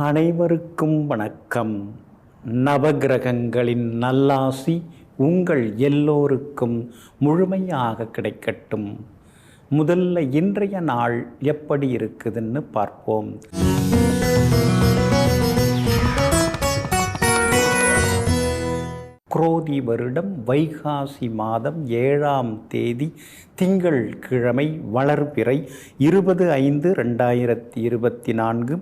அனைவருக்கும் வணக்கம். நவகிரகங்களின் நல்லாசி உங்கள் எல்லோருக்கும் முழுமையாக கிடைக்கட்டும். முதல்ல இன்றைய நாள் எப்படி இருக்குதுன்னு பார்ப்போம். குரோதி வருடம் வைகாசி மாதம் 7ஆம் தேதி திங்கள் கிழமை வளர்பிறை 20/5/2024.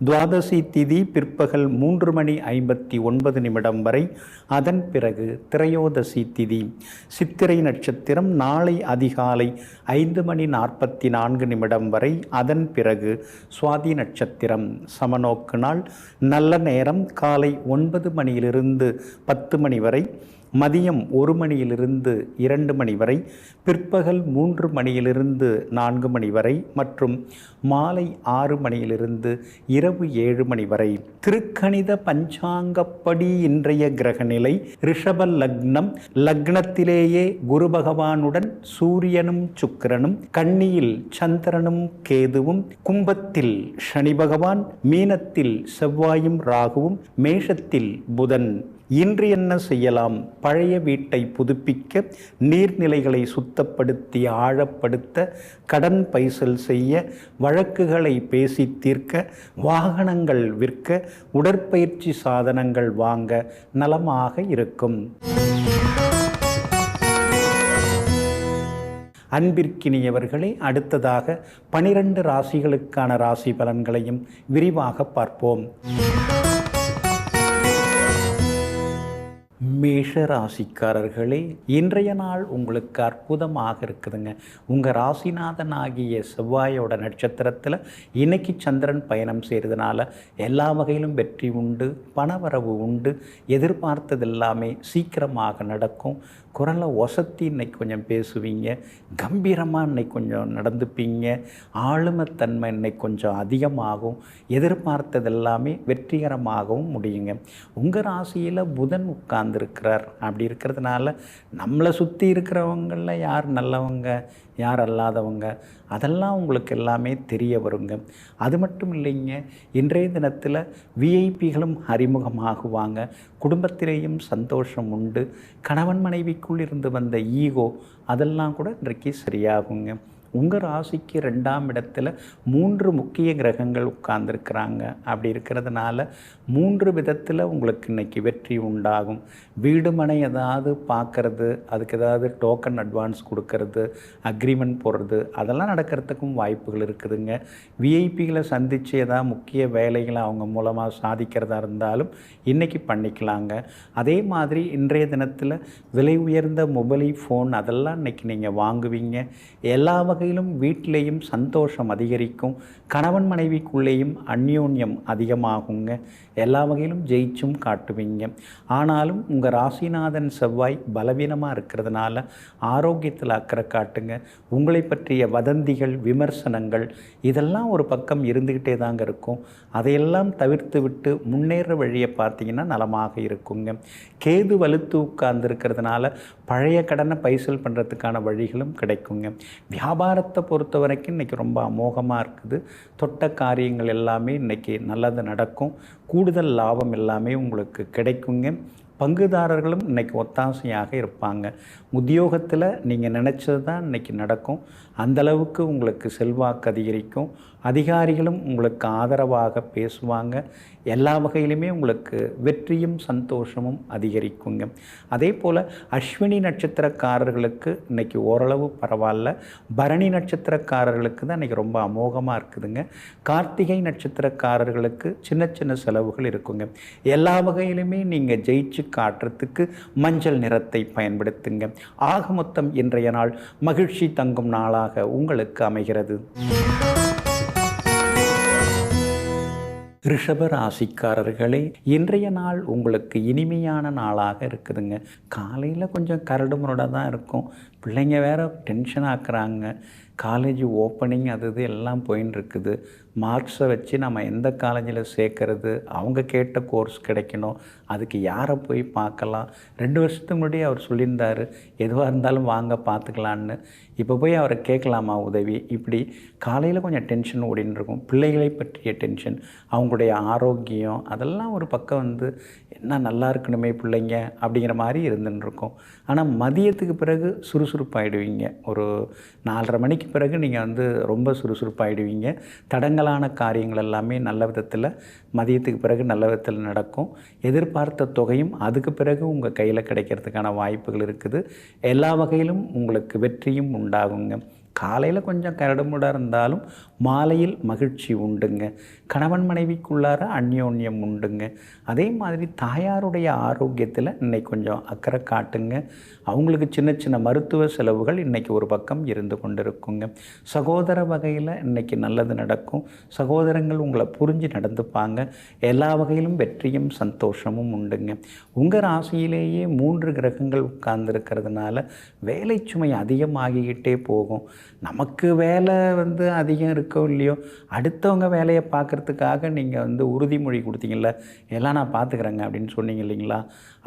துவாதசி திதி பிற்பகல் 3:59 வரை. அதன் பிறகு திரையோதசி திதி. சித்திரை நட்சத்திரம் நாளை அதிகாலை 5:44 வரை. அதன் பிறகு சுவாதி நட்சத்திரம். சமநோக்கு நாள். நல்ல நேரம் காலை 9 மணியிலிருந்து 10 மணி வரை, மதியம் 1 மணியிலிருந்து 2 மணி வரை, பிற்பகல் 3 மணியிலிருந்து 4 மணி வரை மற்றும் மாலை 6 மணியிலிருந்து இரவு 7 மணி வரை. திருக்கணித பஞ்சாங்கப்படி இன்றைய கிரகநிலை ரிஷப லக்னம். லக்னத்திலேயே குரு பகவானுடன் சூரியனும் சுக்கிரனும், கன்னியில் சந்திரனும் கேதுவும், கும்பத்தில் சனி பகவான், மீனத்தில் செவ்வாயும் ராகுவும், மேஷத்தில் புதன். இன்று என்ன செய்யலாம்? பழைய வீட்டை புதுப்பிக்க, நீர்நிலைகளை சுத்தப்படுத்தி ஆழப்படுத்த, கடன் பைசல் செய்ய, வழக்குகளை பேசி தீர்க்க, வாகனங்கள் விற்க, உடற்பயிற்சி சாதனங்கள் வாங்க நலமாக இருக்கும். அன்பிற்கினியவர்களே, அடுத்ததாக 12 ராசிகளுக்கான ராசி பலன்களையும் விரிவாக பார்ப்போம். மேஷ ராசிக்காரர்களே, இன்றைய நாள் உங்களுக்கு அற்புதமாக இருக்குதுங்க. உங்கள் ராசிநாதன் ஆகிய செவ்வாயோட நட்சத்திரத்தில் இன்னைக்கு சந்திரன் பயணம் செய்கிறதுனால எல்லா வகையிலும் வெற்றி உண்டு, பணவரவு உண்டு, எதிர்பார்த்தது எல்லாமே சீக்கிரமாக நடக்கும். குரலை ஒசத்தி இன்னைக்கு கொஞ்சம் பேசுவீங்க, கம்பீரமாக இன்னைக்கு கொஞ்சம் நடந்துப்பீங்க, ஆளுமைத்தன்மை இன்னைக்கு கொஞ்சம் அதிகமாகும், எதிர்பார்த்தது எல்லாமே வெற்றிகரமாகவும் முடியுங்க. உங்கள் ராசியில் புதன் உட்கார்ந்துருக்கிறார். அப்படி இருக்கிறதுனால நம்மளை சுற்றி இருக்கிறவங்களில் யார் நல்லவங்க யார் அல்லாதவங்க அதெல்லாம் உங்களுக்கு எல்லாமே தெரிய வருங்க. அது மட்டும் இல்லைங்க, இன்றைய தினத்தில் விஐபிகளும் அறிமுகமாகுவாங்க. குடும்பத்திலேயும் சந்தோஷம் உண்டு. கணவன் மனைவிக்குள் இருந்து வந்த ஈகோ அதெல்லாம் கூட இன்றைக்கு சரியாகுங்க. உங்கள் ராசிக்கு 2ஆம் இடத்துல 3 முக்கிய கிரகங்கள் உட்கார்ந்துருக்கிறாங்க. அப்படி இருக்கிறதுனால 3 விதத்தில் உங்களுக்கு இன்றைக்கி வெற்றி உண்டாகும். வீடு மனை ஏதாவது பார்க்குறது, அதுக்கு ஏதாவது டோக்கன் அட்வான்ஸ் கொடுக்கறது, அக்ரிமெண்ட் போடுறது அதெல்லாம் நடக்கிறதுக்கும் வாய்ப்புகள் இருக்குதுங்க. விஐபிகளை சந்தித்து ஏதாவது முக்கிய வேலைகளை அவங்க மூலமாக சாதிக்கிறதா இருந்தாலும் இன்றைக்கி பண்ணிக்கலாங்க. அதே மாதிரி இன்றைய தினத்தில் விலை உயர்ந்த மொபைல் ஃபோன் அதெல்லாம் இன்றைக்கி நீங்கள் வாங்குவீங்க. எல்லா வகையிலும் வீட்டிலேயும் சந்தோஷம் அதிகரிக்கும். கணவன் மனைவிக்குள்ளேயும் அந்யோன்யம் அதிகமாகுங்க. எல்லா வகையிலும் ஜெயிச்சும் காட்டுவீங்க. ஆனாலும் உங்கள் ராசிநாதன் செவ்வாய் பலவீனமாக இருக்கிறதுனால ஆரோக்கியத்தில் அக்கறை காட்டுங்க. உங்களை பற்றிய வதந்திகள், விமர்சனங்கள் இதெல்லாம் ஒரு பக்கம் இருந்துக்கிட்டே தாங்க இருக்கும். அதையெல்லாம் தவிர்த்து விட்டு முன்னேற வழியை பார்த்தீங்கன்னா நலமாக இருக்குங்க. கேது வலுத்து உட்கார்ந்துருக்கிறதுனால பழைய கடனை பைசல் பண்ணுறதுக்கான வழிகளும் கிடைக்குங்க. வியாபாரத்தை பொறுத்த வரைக்கும் இன்றைக்கி ரொம்ப அமோகமாக இருக்குது. தொட்ட காரியங்கள் எல்லாமே இன்றைக்கி நல்லது நடக்கும். கூடுதல் லாபம் எல்லாமே உங்களுக்கு கிடைக்குங்க. பங்குதாரர்களும் இன்றைக்கி ஒத்தாசையாக இருப்பாங்க. உத்தியோகத்தில் நீங்கள் நினச்சது தான் இன்றைக்கி நடக்கும். அந்தளவுக்கு உங்களுக்கு செல்வாக்கு அதிகரிக்கும். அதிகாரிகளும் உங்களுக்கு ஆதரவாக பேசுவாங்க. எல்லா வகையிலுமே உங்களுக்கு வெற்றியும் சந்தோஷமும் அதிகரிக்குங்க. அதே போல் அஸ்வினி நட்சத்திரக்காரர்களுக்கு இன்றைக்கி ஓரளவு பரவாயில்ல. பரணி நட்சத்திரக்காரர்களுக்கு தான் இன்றைக்கி ரொம்ப அமோகமாக இருக்குதுங்க. கார்த்திகை நட்சத்திரக்காரர்களுக்கு சின்ன சின்ன செலவுகள் இருக்குங்க. எல்லா வகையிலுமே நீங்கள் ஜெயிச்சு காட்டுறதுக்கு மஞ்சள் நிறத்தை பயன்படுத்துங்க. ஆக மொத்தம் இன்றைய நாள் மகிழ்ச்சி தங்கும் நாளாக உங்களுக்கு அமைகிறது. ரிஷப ராசிக்காரர்களே, இன்றைய நாள் உங்களுக்கு இனிமையான நாளாக இருக்குதுங்க. காலையில் கொஞ்சம் கரடு முரடாக தான் இருக்கும். பிள்ளைங்க வேறு டென்ஷன் ஆக்குறாங்க. காலேஜ் ஓப்பனிங் அது இது எல்லாம் போயின்னு இருக்குது. மார்க்ஸை வச்சு நம்ம எந்த காலேஜில் சேர்க்கறது, அவங்க கேட்ட கோர்ஸ் கிடைக்கணும், அதுக்கு யாரை போய் பார்க்கலாம். 2 வருஷத்துக்கு முன்னாடி அவர் சொல்லியிருந்தார், எதுவாக இருந்தாலும் வாங்க பார்த்துக்கலான்னு. இப்போ போய் அவரை கேட்கலாமா உதவி? இப்படி காலையில் கொஞ்சம் டென்ஷன் ஓடின்னு இருக்கும். பிள்ளைகளை பற்றிய டென்ஷன், அவங்களுடைய ஆரோக்கியம், அதெல்லாம் ஒரு பக்கம் வந்து என்ன நல்லா இருக்கணுமே பிள்ளைங்க அப்படிங்கிற மாதிரி இருந்துன்னு இருக்கும். ஆனால் மதியத்துக்கு பிறகு சுறுசுறுப்பாயிடுவீங்க. ஒரு 4:30 மணிக்கு பிறகு நீங்கள் வந்து ரொம்ப சுறுசுறுப்பாயிடுவீங்க. தடங்கலான காரியங்கள் எல்லாமே நல்ல விதத்தில் மதியத்துக்கு பிறகு நல்ல விதத்தில் நடக்கும். எதிர்பார்த்த தொகையும் அதுக்கு பிறகு உங்கள் கையில் கிடைக்கிறதுக்கான வாய்ப்புகள் இருக்குது. எல்லா வகையிலும் உங்களுக்கு வெற்றியும் உண்டாகுங்க. காலையில் கொஞ்சம் கரடுமுடாக இருந்தாலும் மாலையில் மகிழ்ச்சி உண்டுங்க. கணவன் மனைவிக்குள்ளார அந்யோன்யம் உண்டுங்க. அதே மாதிரி தாயாருடைய ஆரோக்கியத்தில் இன்றைக்கி கொஞ்சம் அக்கறை காட்டுங்க. அவங்களுக்கு சின்ன சின்ன மருத்துவ செலவுகள் இன்றைக்கி ஒரு பக்கம் இருந்து கொண்டு இருக்குங்க. சகோதர வகையில் இன்றைக்கி நல்லது நடக்கும். சகோதரங்கள் உங்களை புரிஞ்சு நடந்துப்பாங்க. எல்லா வகையிலும் வெற்றியும் சந்தோஷமும் உண்டுங்க. உங்கள் ராசியிலேயே 3 கிரகங்கள் உட்கார்ந்துருக்கிறதுனால வேலை சுமை அதிகமாகிக்கிட்டே போகும். நமக்கு வேலை வந்து அதிகம் இருக்கோ இல்லையோ, அடுத்தவங்க வேலையை பார்க்குறதுக்காக நீங்கள் வந்து உறுதிமொழி கொடுத்தீங்கள்ல, எல்லாம் நான் பார்த்துக்கிறேங்க அப்படின்னு சொன்னீங்க இல்லைங்களா,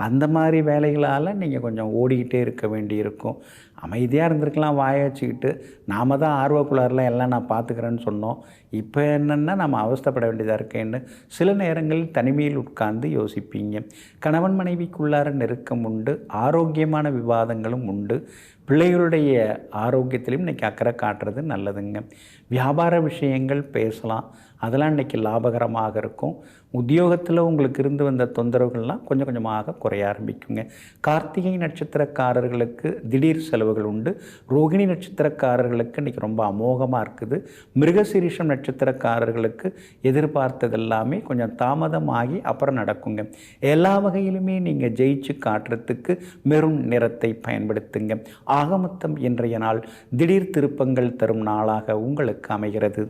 அந்த மாதிரி வேலைகளால் நீங்கள் கொஞ்சம் ஓடிக்கிட்டே இருக்க வேண்டியிருக்கும். அமைதியாக இருந்திருக்கலாம் வாயை வச்சுக்கிட்டு. நாம் தான் ஆர்வக்குள்ளாரில் எல்லாம் நான் பார்த்துக்கிறேன்னு சொன்னோம். இப்போ என்னென்னா நம்ம அவஸ்தைப்பட வேண்டியதாக இருக்கேன்னு சில நேரங்களில் தனிமையில் உட்கார்ந்து யோசிப்பீங்க. கணவன் மனைவிக்குள்ளார நெருக்கம் உண்டு. ஆரோக்கியமான விவாதங்களும் உண்டு. பிள்ளைகளுடைய ஆரோக்கியத்திலையும் இன்றைக்கி அக்கறை காட்டுறது நல்லதுங்க. வியாபார விஷயங்கள் பேசலாம், அதெல்லாம் இன்றைக்கி லாபகரமாக இருக்கும். உத்தியோகத்தில் உங்களுக்கு இருந்து வந்த தொந்தரவுகள்லாம் கொஞ்சம் கொஞ்சமாக குறைய ஆரம்பிக்குங்க. கார்த்திகை நட்சத்திரக்காரர்களுக்கு திடீர் செலவுகள் உண்டு. ரோகிணி நட்சத்திரக்காரர்களுக்கு இன்றைக்கி ரொம்ப அமோகமாக இருக்குது. மிருகசீரிஷம் நட்சத்திரக்காரர்களுக்கு எதிர்பார்த்ததெல்லாமே கொஞ்சம் தாமதமாகி அப்புறம் நடக்குங்க. எல்லா வகையிலுமே நீங்கள் ஜெயிச்சு காட்டுறதுக்கு மெரூன் நிறத்தை பயன்படுத்துங்க. ஆகமொத்தம் இன்றைய நாள் திடீர் திருப்பங்கள் தரும் நாளாக உங்களுக்கு அமைகிறது.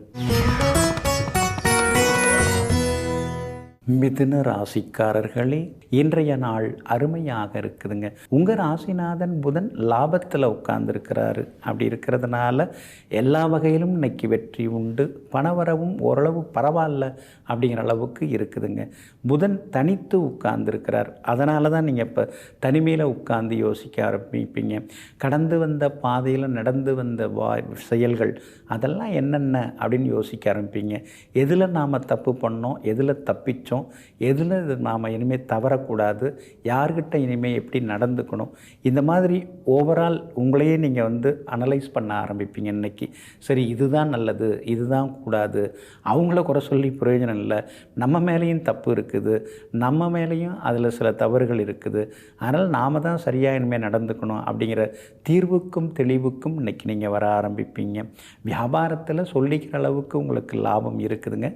மிதுன ராசிக்காரர்களே, இன்றைய நாள் அருமையாக இருக்குதுங்க. உங்கள் ராசிநாதன் புதன் லாபத்தில் உட்கார்ந்துருக்கிறாரு. அப்படி இருக்கிறதுனால எல்லா வகையிலும் இன்னைக்கு வெற்றி உண்டு. பணவரவும் ஓரளவு பரவாயில்ல அப்படிங்கிற அளவுக்கு இருக்குதுங்க. புதன் தனித்து உட்கார்ந்துருக்கிறார். அதனால தான் நீங்கள் இப்போ தனிமையில் உட்கார்ந்து யோசிக்க ஆரம்பிப்பீங்க. கடந்து வந்த பாதையில் நடந்து வந்த செயல்கள் அதெல்லாம் என்னென்ன அப்படின்னு யோசிக்க ஆரம்பிப்பீங்க. எதில் நாம் தப்பு பண்ணோம், எதில் தப்பிச்சோம், எதில் நாம் இனிமேல் தவறக்கூடாது, யார்கிட்ட இனிமேல் எப்படி நடந்துக்கணும், இந்த மாதிரி ஓவரால் உங்களையே நீங்கள் வந்து அனலைஸ் பண்ண ஆரம்பிப்பீங்க. இன்றைக்கி சரி இதுதான் நல்லது, இதுதான் கூடாது, அவங்கள குறை சொல்லி பிரயோஜனம் இல்லை, நம்ம மேலேயும் தப்பு இருக்குது, நம்ம மேலேயும் அதில் சில தவறுகள் இருக்குது, அதனால் நாம் தான் சரியாக இனிமேல் நடந்துக்கணும் அப்படிங்கிற தீர்வுக்கும் தெளிவுக்கும் இன்றைக்கி நீங்கள் வர ஆரம்பிப்பீங்க. வியாபாரத்தில் சொல்லிக்கிற அளவுக்கு உங்களுக்கு லாபம் இருக்குதுங்க.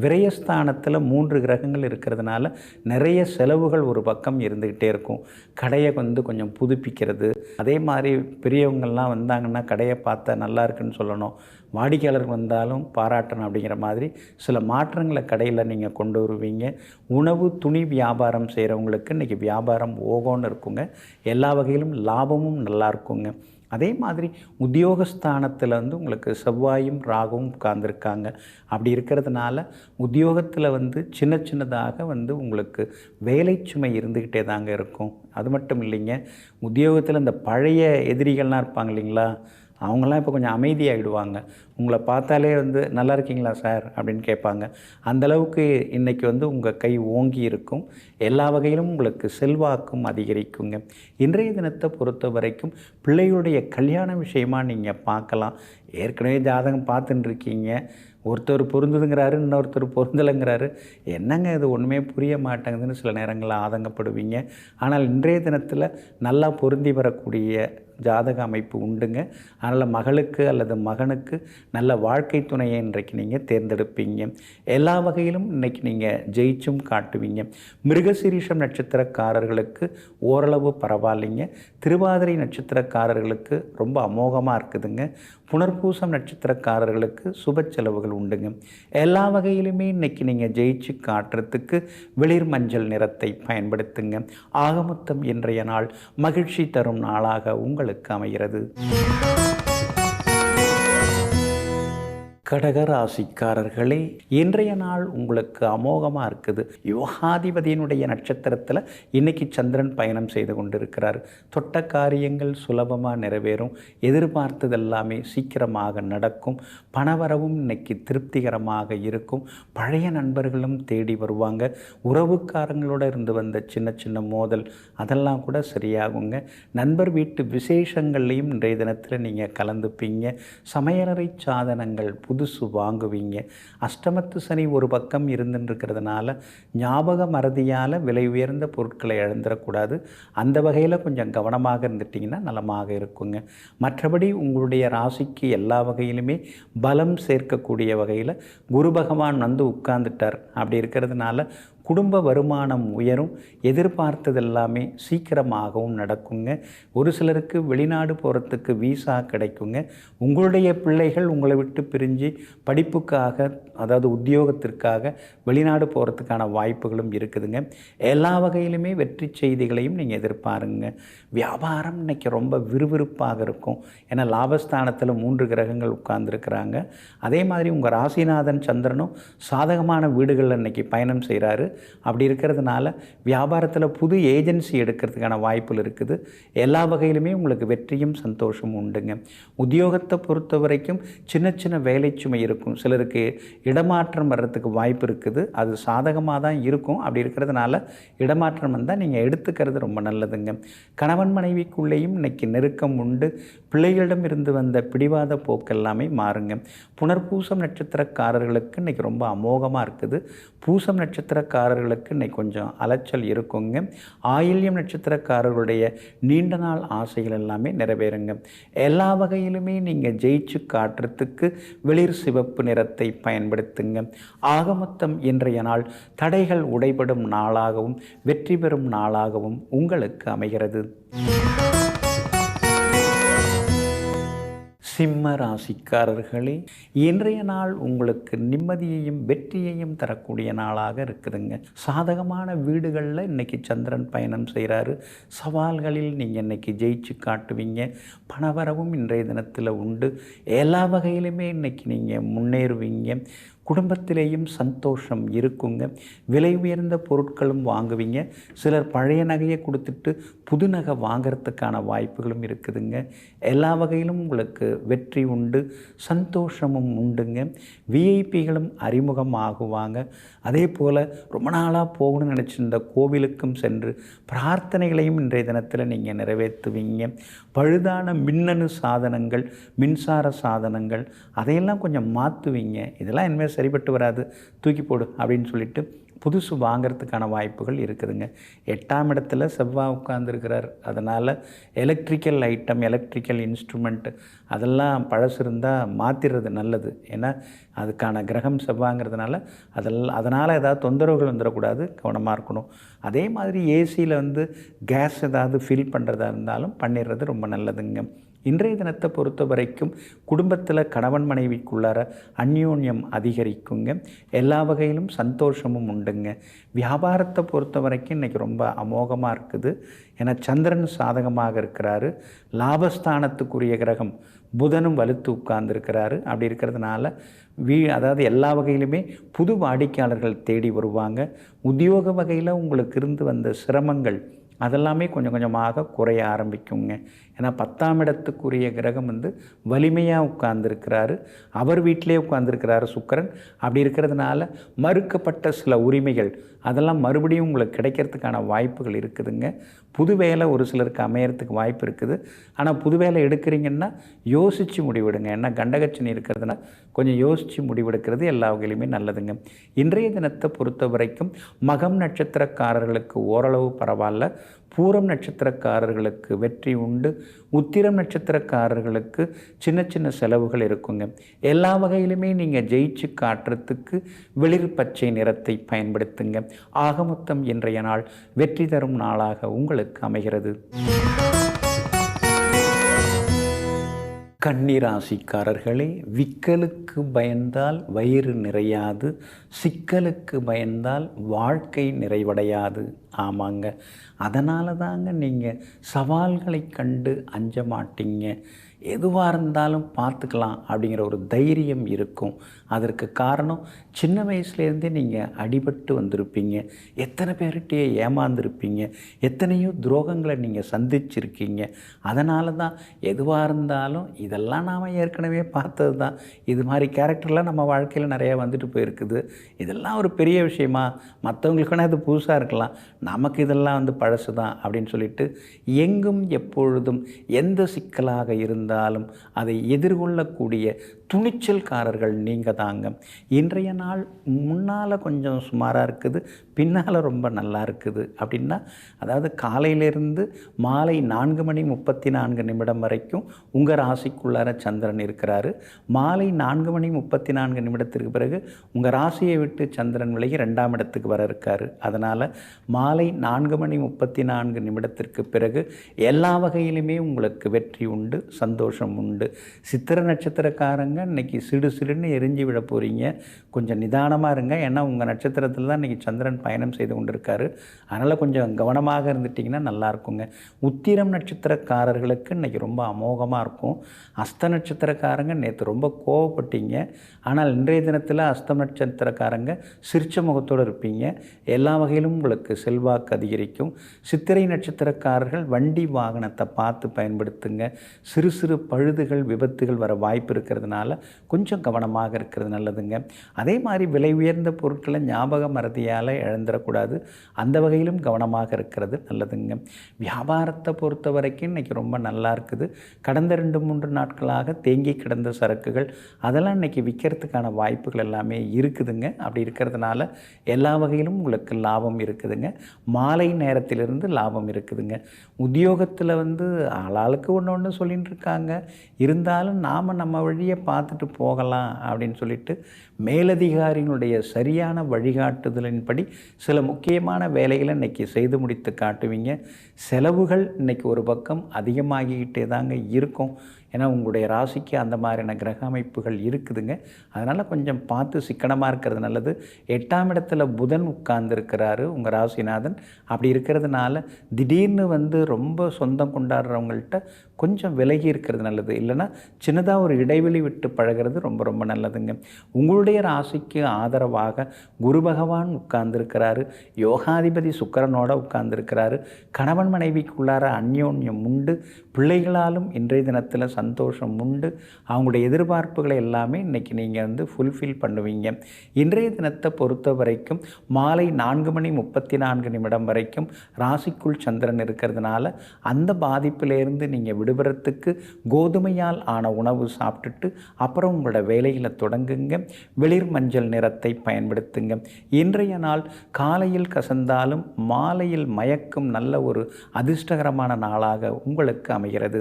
விரயஸ்தானத்தில் 3 கிரகங்கள் இருக்கிறதுனால நிறைய செலவுகள் ஒரு பக்கம் இருந்துக்கிட்டே இருக்கும். கடையை வந்து கொஞ்சம் புதுப்பிக்கிறது, அதே மாதிரி பெரியவங்கள்லாம் வந்தாங்கன்னா கடையை பார்த்தா நல்லா இருக்குன்னு சொல்லணும், வாடிக்கையாளர் வந்தாலும் பாராட்டணும் அப்படிங்கிற மாதிரி சில மாற்றங்களை கடையில் நீங்கள் கொண்டு வருவீங்க. உணவு துணி வியாபாரம் செய்கிறவங்களுக்கு இன்றைக்கி வியாபாரம் ஓகோன்னு இருக்குங்க. எல்லா வகையிலும் லாபமும் நல்லா இருக்குங்க. அதே மாதிரி உத்தியோகஸ்தானத்தில் வந்து உங்களுக்கு செவ்வாயும் ராகுவும் உட்கார்ந்துருக்காங்க. அப்படி இருக்கிறதுனால உத்தியோகத்தில் வந்து சின்ன சின்னதாக வந்து உங்களுக்கு வேலை சுமை இருந்துக்கிட்டே தாங்க இருக்கும். அது மட்டும் இல்லைங்க, உத்தியோகத்தில் இந்த பழைய எதிரிகள்லாம் இருப்பாங்க இல்லைங்களா, அவங்களாம் இப்போ கொஞ்சம் அமைதியாகிடுவாங்க. உங்களை பார்த்தாலே வந்து நல்லா இருக்கீங்களா சார் அப்படின்னு கேட்பாங்க. அந்தளவுக்கு இன்றைக்கி வந்து உங்கள் கை ஓங்கி இருக்கும். எல்லா வகையிலும் உங்களுக்கு செல்வாக்கும் அதிகரிக்குங்க. இன்றைய தினத்தை பொறுத்த வரைக்கும் பிள்ளைகளுடைய கல்யாண விஷயமாக நீங்கள் பார்க்கலாம். ஏற்கனவே ஜாதகம் பார்த்துட்டு இருக்கீங்க, ஒருத்தர் பொருந்துதுங்கிறாரு, இன்னொருத்தர் பொருந்தலைங்கிறாரு, என்னங்க இது ஒன்றுமே புரிய மாட்டேங்குதுன்னு சில நேரங்களில் ஆதங்கப்படுவீங்க. ஆனால் இன்றைய தினத்தில் நல்லா பொருந்தி வரக்கூடிய ஜாதக அமைப்பு உண்டுங்க. அதனால் மகளுக்கு அல்லது மகனுக்கு நல்ல வாழ்க்கை துணையை இன்றைக்கு நீங்கள் தேர்ந்தெடுப்பீங்க. எல்லா வகையிலும் இன்றைக்கி நீங்கள் ஜெயிச்சும் காட்டுவீங்க. மிருகசீரிஷம் நட்சத்திரக்காரர்களுக்கு ஓரளவு பரவாயில்லைங்க. திருவாதிரை நட்சத்திரக்காரர்களுக்கு ரொம்ப அமோகமாக இருக்குதுங்க. புனர்பூசம் நட்சத்திரக்காரர்களுக்கு சுப செலவுகள் உண்டுங்க. எல்லா வகையிலுமே இன்றைக்கி நீங்கள் ஜெயிச்சு காட்டுறதுக்கு வெளிர் மஞ்சள் நிறத்தை பயன்படுத்துங்க. ஆகமொத்தம் இன்றைய நாள் மகிழ்ச்சி தரும் நாளாக உங்களுக்கு அமைகிறது. கடகராசிக்காரர்களே, இன்றைய நாள் உங்களுக்கு அமோகமாக இருக்குது. யோகாதிபதியினுடைய நட்சத்திரத்தில் இன்னைக்கு சந்திரன் பயணம் செய்து கொண்டிருக்கிறார். தொட்ட காரியங்கள் சுலபமாக நிறைவேறும். எதிர்பார்த்தது எல்லாமே சீக்கிரமாக நடக்கும். பணவரவும் இன்னைக்கு திருப்திகரமாக இருக்கும். பழைய நண்பர்களும் தேடி வருவாங்க. உறவுக்காரங்களோட இருந்து வந்த சின்ன சின்ன மோதல் அதெல்லாம் கூட சரியாகுங்க. நண்பர் வீட்டு விசேஷங்கள்லையும் இன்றைய தினத்தில் நீங்கள் கலந்துப்பீங்க. சமையலறை சாதனங்கள் புதுசு வாங்குவீங்க. அஷ்டமத்து சனி ஒரு பக்கம் இருந்துருக்கிறதுனால ஞாபக மறதியால் விலை உயர்ந்த பொருட்களை இழந்துடக்கூடாது. அந்த வகையில் கொஞ்சம் கவனமாக இருந்துட்டிங்கன்னா நலமாக இருக்குங்க. மற்றபடி உங்களுடைய ராசிக்கு எல்லா வகையிலுமே பலம் சேர்க்கக்கூடிய வகையில் குரு பகவான் வந்து உட்கார்ந்துட்டார். அப்படி இருக்கிறதுனால குடும்ப வருமானம் உயரும். எதிர்பார்த்தது எல்லாமே சீக்கிரமாகவும் நடக்குங்க. ஒரு சிலருக்கு வெளிநாடு போகிறதுக்கு வீசா கிடைக்குங்க. உங்களுடைய பிள்ளைகள் உங்களை விட்டு பிரிஞ்சு படிப்புக்காக, அதாவது உத்தியோகத்திற்காக வெளிநாடு போகிறதுக்கான வாய்ப்புகளும் இருக்குதுங்க. எல்லா வகையிலுமே வெற்றி செய்திகளையும் நீங்கள் எதிர்பாருங்க. வியாபாரம் இன்றைக்கி ரொம்ப விறுவிறுப்பாக இருக்கும். ஏன்னா லாபஸ்தானத்தில் 3 கிரகங்கள் உட்கார்ந்துருக்கிறாங்க. அதே மாதிரி உங்கள் ராசிநாதன் சந்திரனும் சாதகமான வீடுகளில் இன்றைக்கி பயணம் செய்கிறாரு. அப்படி இருக்கிறதுனால வியாபாரத்தில் புது ஏஜென்சி எடுக்கிறதுக்கான வாய்ப்புகள் இருக்குது. எல்லா வகையிலுமே உங்களுக்கு வெற்றியும் சந்தோஷமும் உண்டுங்க. உத்தியோகத்தை பொறுத்த வரைக்கும் சின்ன சின்ன வேலை சுமை இருக்கும். சிலருக்கு இடமாற்றம் வர்றதுக்கு வாய்ப்பு இருக்குது. அது சாதகமாக தான் இருக்கும். அப்படி இருக்கிறதுனால இடமாற்றம் வந்தால் நீங்கள் எடுத்துக்கிறது ரொம்ப நல்லதுங்க. கணவன் மனைவிக்குள்ளேயும் இன்னைக்கு நெருக்கம் உண்டு. பிள்ளைகளிடம் இருந்து வந்த பிடிவாத போக்கெல்லாமே மாறுங்க. புனர்பூசம் நட்சத்திரக்காரர்களுக்கு இன்றைக்கி ரொம்ப அமோகமாக இருக்குது. பூசம் நட்சத்திரக்காரர்களுக்கு இன்றைக்கி கொஞ்சம் அலைச்சல் இருக்குங்க. ஆயில்யம் நட்சத்திரக்காரர்களுடைய நீண்ட நாள் ஆசைகள் எல்லாமே நிறைவேறுங்க. எல்லா வகையிலுமே நீங்கள் ஜெயிச்சு காட்டுறதுக்கு வெளிர் சிவப்பு நிறத்தை பயன்படுத்துங்க. ஆக மொத்தம் இன்றைய நாள் தடைகள் உடைபடும் நாளாகவும் வெற்றி பெறும் நாளாகவும் உங்களுக்கு அமைகிறது. சிம்ம ராசிக்காரர்களே, இன்றைய நாள் உங்களுக்கு நிம்மதியையும் வெற்றியையும் தரக்கூடிய நாளாக இருக்குதுங்க. சாதகமான வீடுகளில் இன்றைக்கி சந்திரன் பயணம் செய்கிறாரு. சவால்களில் நீங்கள் இன்றைக்கி ஜெயிச்சு காட்டுவீங்க. பணவரவும் இன்றைய தினத்தில் உண்டு. எல்லா வகையிலுமே இன்றைக்கி நீங்கள் முன்னேறுவீங்க. குடும்பத்திலேயும் சந்தோஷம் இருக்குங்க. விலை உயர்ந்த பொருட்களும் வாங்குவீங்க. சிலர் பழைய நகையை கொடுத்துட்டு புது நகை வாங்கிறதுக்கான வாய்ப்புகளும் இருக்குதுங்க. எல்லா வகையிலும் உங்களுக்கு வெற்றி உண்டு, சந்தோஷமும் உண்டுங்க. விஐபிகளும் அறிமுகம் ஆகுவாங்க. அதே போல் ரொம்ப நாளாக போகணும்னு நினச்சிருந்த கோவிலுக்கும் சென்று பிரார்த்தனைகளையும் இன்றைய தினத்தில் நீங்கள் நிறைவேற்றுவீங்க. பழுதான மின்னணு சாதனங்கள், மின்சார சாதனங்கள் அதையெல்லாம் கொஞ்சம் மாற்றுவீங்க. இதெல்லாம் இனிமேல் சரிப்பட்டு வராது, தூக்கி போடு அப்படின்னு சொல்லிட்டு புதுசு வாங்கிறதுக்கான வாய்ப்புகள் இருக்குதுங்க. 8ஆம் இடத்துல செவ்வாய் உட்கார்ந்துருக்கிறார். அதனால் எலக்ட்ரிக்கல் ஐட்டம், எலக்ட்ரிக்கல் இன்ஸ்ட்ருமெண்ட் அதெல்லாம் பழசு இருந்தால் மாற்றிடுறது நல்லது. ஏன்னா அதுக்கான கிரகம் செவ்வாங்கிறதுனால அதனால் ஏதாவது தொந்தரவுகள் வந்துடக்கூடாது, கவனமாக இருக்கணும். அதே மாதிரி ஏசியில் வந்து கேஸ் ஏதாவது ஃபில் பண்ணுறதா இருந்தாலும் பண்ணிடுறது ரொம்ப நல்லதுங்க. இன்றைய தினத்தை பொறுத்த வரைக்கும் குடும்பத்தில் கணவன் மனைவிக்குள்ளார அந்யோன்யம் அதிகரிக்குங்க. எல்லா வகையிலும் சந்தோஷமும் உண்டுங்க. வியாபாரத்தை பொறுத்த வரைக்கும் இன்றைக்கி ரொம்ப அமோகமாக இருக்குது. ஏன்னா சந்திரன் சாதகமாக இருக்கிறாரு. லாபஸ்தானத்துக்குரிய கிரகம் புதனும் வலுத்து உட்கார்ந்துருக்கிறாரு. அப்படி இருக்கிறதுனால அதாவது எல்லா வகையிலுமே புது வாடிக்கையாளர்கள் தேடி வருவாங்க. உத்தியோக வகையில் உங்களுக்கு இருந்து வந்த சிரமங்கள் அதெல்லாமே கொஞ்சம் கொஞ்சமாக குறைய ஆரம்பிக்குங்க. ஏன்னா 10ஆம் இடத்துக்குரிய கிரகம் வந்து வலிமையாக உட்கார்ந்துருக்கிறாரு. அவர் வீட்டிலே உட்கார்ந்துருக்கிறாரு சுக்கிரன். அப்படி இருக்கிறதுனால மறுக்கப்பட்ட சில உரிமைகள் அதெல்லாம் மறுபடியும் உங்களுக்கு கிடைக்கிறதுக்கான வாய்ப்புகள் இருக்குதுங்க. புது வேலை ஒரு சிலருக்கு அமையறதுக்கு வாய்ப்பு இருக்குது. ஆனால் புது வேலை எடுக்கிறீங்கன்னா யோசித்து முடிவெடுங்க. ஏன்னா கண்டகச்சனி இருக்கிறதுனா கொஞ்சம் யோசித்து முடிவெடுக்கிறது எல்லா வகையிலுமே நல்லதுங்க. இன்றைய தினத்தை பொறுத்த வரைக்கும் மகம் நட்சத்திரக்காரர்களுக்கு ஓரளவு பரவாயில்ல. பூரம் நட்சத்திரக்காரர்களுக்கு வெற்றி உண்டு. உத்திரம் நட்சத்திரக்காரர்களுக்கு சின்ன சின்ன செலவுகள் இருக்குங்க. எல்லா வகையிலுமே நீங்கள் ஜெயிச்சு காட்டுறதுக்கு வெளிர் பச்சை நிறத்தை பயன்படுத்துங்க. ஆக மொத்தம் இன்றைய நாள் வெற்றி தரும் நாளாக உங்களுக்கு அமைகிறது. கன்னிராசிக்காரர்களே, விக்கலுக்கு பயந்தால் வயிறு நிறையாது, சிக்கலுக்கு பயந்தால் வாழ்க்கை நிறைவடையாது. ஆமாங்க, அதனால தாங்க நீங்கள் சவால்களை கண்டு அஞ்ச மாட்டீங்க. எதுவாக இருந்தாலும் பார்த்துக்கலாம் அப்படிங்கிற ஒரு தைரியம் இருக்கும். அதற்கு காரணம் சின்ன வயசுலேருந்தே நீங்கள் அடிபட்டு வந்திருப்பீங்க, எத்தனை பேர்கிட்டயே ஏமாந்துருப்பீங்க, எத்தனையோ துரோகங்களை நீங்கள் சந்திச்சிருக்கீங்க. அதனால தான் எதுவாக இருந்தாலும் இதெல்லாம் நாம் ஏற்கனவே பார்த்தது தான், இது மாதிரி கேரக்டர்லாம் நம்ம வாழ்க்கையில் நிறையா வந்துட்டு போயிருக்குது, இதெல்லாம் ஒரு பெரிய விஷயமா, மற்றவங்களுக்கு வேணால் இது புதுசாக இருக்கலாம், நமக்கு இதெல்லாம் வந்து பழசு தான் அப்படின்னு சொல்லிட்டு எங்கும் எப்பொழுதும் எந்த சிக்கலாக இருந்தாலும் அதை எதிர்கொள்ளக்கூடிய துணிச்சல்காரர்கள் நீங்கள் தாங்க. இன்றைய நாள் முன்னால் கொஞ்சம் சுமாராக இருக்குது, பின்னால் ரொம்ப நல்லா இருக்குது அப்படின்னா, அதாவது காலையிலேருந்து மாலை 4:34 வரைக்கும் உங்கள் ராசிக்குள்ளார சந்திரன் இருக்கிறாரு. மாலை 4:34 பிறகு உங்கள் ராசியை விட்டு சந்திரன் விலகி 2ஆம் இடத்துக்கு வர இருக்காரு. அதனால் மாலை 4:34 பிறகு எல்லா வகையிலுமே உங்களுக்கு வெற்றி உண்டு, சந்தோஷம் உண்டு. சித்திரை நட்சத்திரக்காரங்க இன்றைக்கி சிடு சிடுன்னு எரிஞ்சு விட போகிறீங்க. கொஞ்சம் நிதானமாக இருங்க. ஏன்னா உங்கள் நட்சத்திரத்தில் தான் இன்றைக்கி சந்திரன் பயணம் செய்து கொண்டு இருக்காரு. அதனால் கொஞ்சம் கவனமாக இருந்துட்டிங்கன்னா நல்லாயிருக்குங்க. உத்திரம் நட்சத்திரக்காரர்களுக்கு இன்றைக்கி ரொம்ப அமோகமாக இருக்கும். அஸ்த நட்சத்திரக்காரங்க நேற்று ரொம்ப கோவப்பட்டீங்க. ஆனால் இன்றைய தினத்தில் அஸ்தம் நட்சத்திரக்காரங்க சிரிச்ச முகத்தோடு இருப்பீங்க. எல்லா வகையிலும் உங்களுக்கு செல்வாக்கு அதிகரிக்கும். சித்திரை நட்சத்திரக்காரர்கள் வண்டி வாகனத்தை பார்த்து பயன்படுத்துங்க. சிறு சிறு பழுதுகள் விபத்துகள் வர வாய்ப்பு இருக்கிறதுனால கொஞ்சம் கவனமாக இருக்கிறது நல்லதுங்க. அதே மாதிரி விலை உயர்ந்த பொருட்களை ஞாபக மறதியால் இழந்துடக்கூடாது, அந்த வகையிலும் கவனமாக இருக்கிறது நல்லதுங்க. வியாபாரத்தை பொறுத்த வரைக்கும் இன்றைக்கி ரொம்ப நல்லா இருக்குது. கடந்த 2-3 நாட்களாக தேங்கி கிடந்த சரக்குகள் அதெல்லாம் இன்றைக்கி விற்கிறதுக்கான வாய்ப்புகள் எல்லாமே இருக்குதுங்க. அப்படி இருக்கிறதுனால எல்லா வகையிலும் உங்களுக்கு லாபம் இருக்குதுங்க. மாலை நேரத்திலிருந்து லாபம் இருக்குதுங்க. உத்தியோகத்தில் வந்து ஆளாளுக்கு ஒன்று சொல்லின்னு இருக்காங்க, இருந்தாலும் நாம் நம்ம வழியை பார்த்துட்டு போகலாம் அப்படின்னு சொல்லிட்டு மேலதிகாரியினுடைய சரியான வழிகாட்டுதலின்படி சில முக்கியமான வேலைகளை இன்றைக்கி செய்து முடித்து காட்டுவீங்க. செலவுகள் இன்றைக்கி ஒரு பக்கம் அதிகமாகிக்கிட்டே தாங்க இருக்கும். ஏன்னா உங்களுடைய ராசிக்கு அந்த மாதிரியான கிரக அமைப்புகள் இருக்குதுங்க. அதனால் கொஞ்சம் பார்த்து சிக்கனமாக இருக்கிறது நல்லது. 8ஆம் இடத்துல புதன் உட்கார்ந்துருக்கிறாரு உங்கள் ராசிநாதன். அப்படி இருக்கிறதுனால திடீர்னு வந்து ரொம்ப சொந்தம் கொண்டாடுறவங்கள்ட்ட கொஞ்சம் விலகி இருக்கிறது நல்லது. இல்லைன்னா சின்னதாக ஒரு இடைவெளி விட்டு பழகிறது ரொம்ப ரொம்ப நல்லதுங்க. உங்களுடைய ராசிக்கு ஆதரவாக குரு பகவான் உட்கார்ந்துருக்கிறாரு. யோகாதிபதி சுக்கிரனோட உட்கார்ந்துருக்கிறாரு. கணவன் மனைவிக்குள்ளார அந்யோன்யம் உண்டு. பிள்ளைகளாலும் இன்றைய தினத்தில் சந்தோஷம் உண்டு. அவங்களுடைய எதிர்பார்ப்புகளை எல்லாமே இன்றைக்கி நீங்கள் வந்து ஃபுல்ஃபில் பண்ணுவீங்க. இன்றைய தினத்தை பொறுத்த வரைக்கும் மாலை 4:34 வரைக்கும் ராசிக்குள் சந்திரன் இருக்கிறதுனால அந்த பாதிப்பிலேருந்து நீங்கள் விடுபடுறதுக்கு கோதுமையால் ஆன உணவு சாப்பிட்டுட்டு அப்புறம் உங்களோட வேலைகளை தொடங்குங்க. வெளிர் மஞ்சள் நிறத்தை பயன்படுத்துங்க. இன்றைய நாள் காலையில் கசந்தாலும் மாலையில் மயக்கும் நல்ல ஒரு அதிர்ஷ்டகரமான நாளாக உங்களுக்கு அமைகிறது.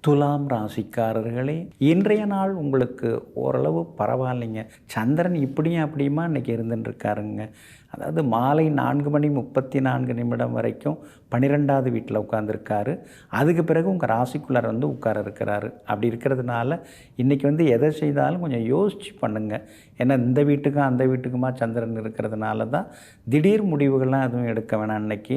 துலாம் ராசிக்காரர்களே, இன்றைய நாள் உங்களுக்கு ஓரளவு பரவாயில்லைங்க. சந்திரன் இப்படியும் அப்படியுமா இன்றைக்கி இருந்துட்டுருக்காருங்க. அதாவது மாலை 4:34 வரைக்கும் 12ஆவது வீட்டில் உட்காந்துருக்காரு. அதுக்கு பிறகு உங்கள் ராசிக்குள்ளார வந்து உட்கார இருக்கிறாரு. அப்படி இருக்கிறதுனால இன்றைக்கி வந்து எதை செய்தாலும் கொஞ்சம் யோசித்து பண்ணுங்கள். ஏன்னா இந்த வீட்டுக்கும் அந்த வீட்டுக்குமா சந்திரன் இருக்கிறதுனால தான் திடீர் முடிவுகள்லாம் எதுவும் எடுக்க வேணாம். அன்றைக்கி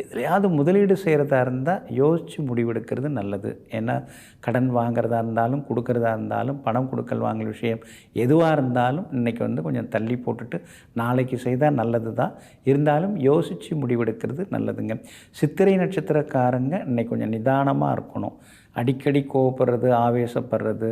எதுலையாவது முதலீடு செய்கிறதா இருந்தால் யோசித்து முடிவெடுக்கிறது நல்லது. ஏன்னா கடன் வாங்கிறதா இருந்தாலும் கொடுக்குறதா இருந்தாலும் பணம் கொடுக்கல் வாங்கல் விஷயம் எதுவாக இருந்தாலும் இன்றைக்கி வந்து கொஞ்சம் தள்ளி போட்டுட்டு நாளைக்கு செய்தால் நல்லது தான். இருந்தாலும் யோசித்து முடிவெடுக்கிறது நல்லதுங்க. சித்திரை நட்சத்திரக்காரங்க இன்றைக்கி கொஞ்சம் நிதானமாக இருக்கணும். அடிக்கடி கோவப்படுறது, ஆவேசப்படுறது,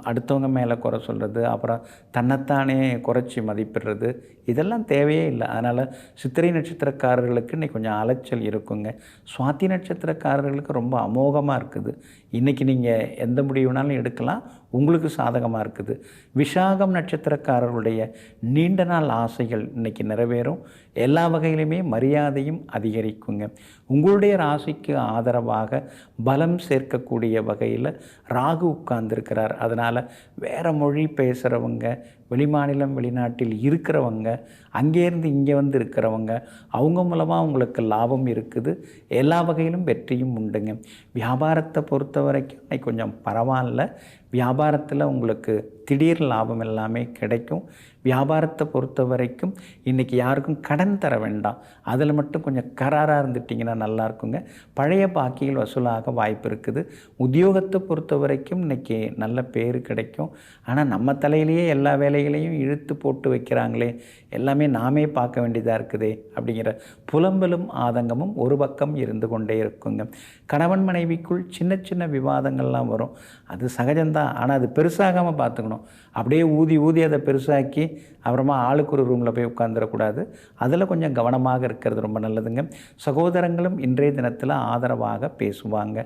அடுத்தவங்க மேலே குறை சொல்கிறது, அப்புறம் தன்னைத்தானே குறைச்சி மதிப்பிடுறது, இதெல்லாம் தேவையே இல்லை. அதனால் சித்திரை நட்சத்திரக்காரர்களுக்கு இன்றைக்கி கொஞ்சம் அலைச்சல் இருக்குங்க. சுவாதி நட்சத்திரக்காரர்களுக்கு ரொம்ப அமோகமாக இருக்குது. இன்றைக்கி நீங்கள் எந்த முடிவுனாலும் எடுக்கலாம், உங்களுக்கு சாதகமாக இருக்குது. விசாகம் நட்சத்திரக்காரர்களுடைய நீண்ட நாள் ஆசைகள் இன்றைக்கி நிறைவேறும். எல்லா வகையிலுமே மரியாதையும் அதிகரிக்குங்க. உங்களுடைய ராசிக்கு ஆதரவாக பலம் சேர்க்கக்கூடிய வகையில் ராகு உட்கார்ந்துருக்கிறார். அதனால் வேறு மொழி பேசுகிறவங்க, வெளிமாநிலம் வெளிநாட்டில் இருக்கிறவங்க, அங்கேருந்து இங்கே வந்து இருக்கிறவங்க அவங்க மூலமாக உங்களுக்கு லாபம் இருக்குது. எல்லா வகையிலும் வெற்றியும் உண்டுங்க. வியாபாரத்தை பொறுத்த வரைக்கும் இன்னைக்கு கொஞ்சம் பரவாயில்ல. வியாபாரத்தில் உங்களுக்கு திடீர் லாபம் எல்லாமே கிடைக்கும். வியாபாரத்தை பொறுத்த வரைக்கும் இன்றைக்கி யாருக்கும் கடன் தர வேண்டாம். அதில் மட்டும் கொஞ்சம் கராராக இருந்துட்டிங்கன்னா நல்லாயிருக்குங்க. பழைய பாக்கிகள் வசூலாக வாய்ப்பு இருக்குது. உத்தியோகத்தை பொறுத்த வரைக்கும் இன்றைக்கி நல்ல பேர் கிடைக்கும். ஆனால் நம்ம தலையிலேயே எல்லா வேலைகளையும் இழுத்து போட்டு வைக்கிறாங்களே, எல்லாமே நாமே பார்க்க வேண்டியதாக இருக்குதே அப்படிங்கிற புலம்பலும் ஆதங்கமும் ஒரு பக்கம் இருந்து கொண்டே இருக்குங்க. கணவன் மனைவிக்குள் சின்ன சின்ன விவாதங்கள்லாம் வரும். அது சகஜம்தான். ஆனால் அது பெருசாகாமல் பார்த்துக்கணும். அப்படியே ஊதி அதை பெருசாக்கி அப்புறமா ஆளுக்கு ஒரு ரூமில் போய் உட்காந்துடக்கூடாது. அதில் கொஞ்சம் கவனமாக இருக்கிறது ரொம்ப நல்லதுங்க. சகோதரங்களும் இன்றைய தினத்தில் ஆதரவாக பேசுவாங்க.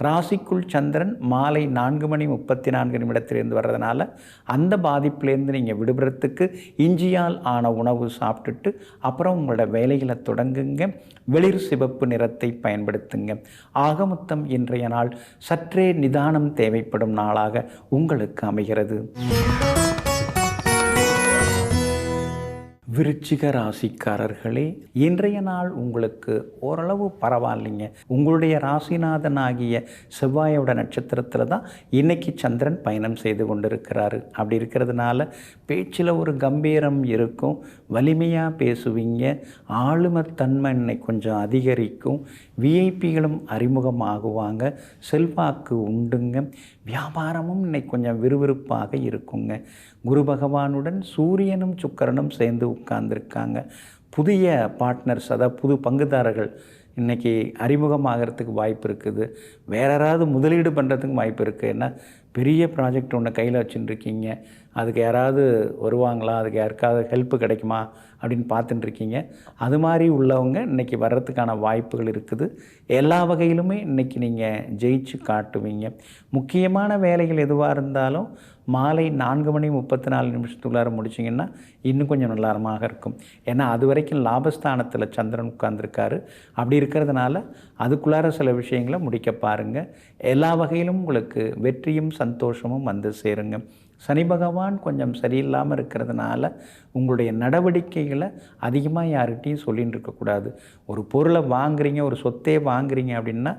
ராசிக்குள் சந்திரன் மாலை 4:34 வர்றதுனால அந்த பாதிப்புலேருந்து நீங்கள் விடுபடுறதுக்கு இஞ்சியால் ஆன உணவு சாப்பிட்டுட்டு அப்புறம் உங்களோட வேலைகளை தொடங்குங்க. வெளிர் சிவப்பு நிறத்தை பயன்படுத்துங்க. ஆக மொத்தம் இன்றைய நாள் சற்றே நிதானம் தேவைப்படும் நாளாக உங்களுக்கு அமைகிறது. விருச்சிக ராசிக்காரர்களே, இன்றைய நாள் உங்களுக்கு ஓரளவு பரவாயில்லைங்க. உங்களுடைய ராசிநாதனாகிய செவ்வாயோட நட்சத்திரத்தில் தான் இன்றைக்கி சந்திரன் பயணம் செய்து கொண்டிருக்கிறாரு. அப்படி இருக்கிறதுனால பேச்சில் ஒரு கம்பீரம் இருக்கும். வலிமையாக பேசுவீங்க. ஆளுமைத்தன்மை இன்னைக்கு கொஞ்சம் அதிகரிக்கும். விஐபிகளும் அறிமுகமாகுவாங்க. செல்வாக்கு உண்டுங்க. வியாபாரமும் இன்னைக்கு கொஞ்சம் விறுவிறுப்பாக இருக்குங்க. குரு பகவானுடன் சூரியனும் சுக்கிரனும் சேர்ந்து உட்கார்ந்துருக்காங்க. புதிய பார்ட்னர்ஸ், அதாவது புது பங்குதாரர்கள் இன்றைக்கி அறிமுகமாகறதுக்கு வாய்ப்பு இருக்குது. வேறு யாராவது முதலீடு பண்ணுறதுக்கு வாய்ப்பு இருக்குது. ஏன்னா பெரிய ப்ராஜெக்ட் ஒன்று கையில் வச்சுட்டுருக்கீங்க. அதுக்கு யாராவது வருவாங்களா, அதுக்கு யாருக்காவது ஹெல்ப்பு கிடைக்குமா அப்படின்னு பார்த்துட்டுருக்கீங்க. அது மாதிரி உள்ளவங்க இன்றைக்கி வர்றதுக்கான வாய்ப்புகள் இருக்குது. எல்லா வகையிலுமே இன்றைக்கி நீங்கள் ஜெயிச்சு காட்டுவீங்க. முக்கியமான வேலைகள் எதுவாக இருந்தாலும் மாலை 4:34 முடிச்சிங்கன்னா இன்னும் கொஞ்சம் நல்லாரமாக இருக்கும். ஏன்னா அது வரைக்கும் லாபஸ்தானத்தில் சந்திரன் உட்கார்ந்துருக்காரு. அப்படி இருக்கிறதுனால அதுக்குள்ளார சில விஷயங்களை முடிக்க பாருங்கள். எல்லா வகையிலும் உங்களுக்கு வெற்றியும் சந்தோஷமும் வந்து சேருங்க. சனி பகவான் கொஞ்சம் சரியில்லாமல் இருக்கிறதுனால உங்களுடைய நடவடிக்கைகளை அதிகமாக யார்கிட்டையும் சொல்லின்னு இருக்கக்கூடாது. ஒரு பொருளை வாங்குறீங்க, ஒரு சொத்தே வாங்குறீங்க அப்படின்னா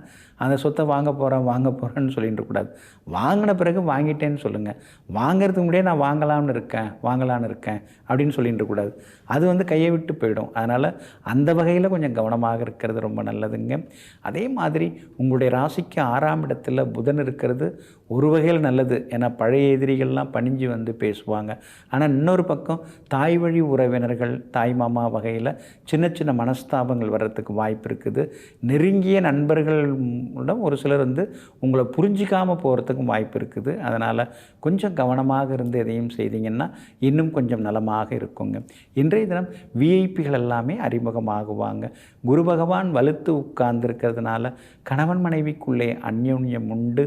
அந்த சொத்தை வாங்க போகிறேன்னு சொல்லிட்டு இருக்கக்கூடாது. வாங்கின பிறகு வாங்கிட்டேன்னு சொல்லுங்கள். வாங்கிறதுக்கு முன்னாடியே நான் வாங்கலான்னு இருக்கேன் அப்படின்னு சொல்லிட்டு இருக்கக்கூடாது. அது கையை விட்டு போயிடும். அதனால் அந்த வகையில் கொஞ்சம் கவனமாக இருக்கிறது ரொம்ப நல்லதுங்க. அதே மாதிரி உங்களுடைய ராசிக்கு 6ஆம் இடத்துல புதன் இருக்கிறது ஒரு வகையில் நல்லது. ஏன்னா பழைய எதிரிகள்லாம் பணிஞ்சு வந்து பேசுவாங்க. ஆனால் இன்னொரு பக்கம் தாய் வழி உறவினர்கள், தாய் மாமா வகையில் சின்ன சின்ன மனஸ்தாபங்கள் வர்றதுக்கு வாய்ப்பு இருக்குது. நெருங்கிய நண்பர்களிடம் ஒரு சிலர் உங்களை புரிஞ்சிக்காமல் போகிறதுக்கும் வாய்ப்பு இருக்குது. அதனால் கொஞ்சம் கவனமாக இருந்து எதையும் செய்தீங்கன்னா இன்னும் கொஞ்சம் நலமாக இருக்குங்க. இன்றைய தினம் விஐபிகள் எல்லாமே அறிமுகமாகுவாங்க. குரு பகவான் வலுத்து உட்கார்ந்துருக்கிறதுனால கணவன் மனைவிக்குள்ளே அந்யோன்யம் உண்டு.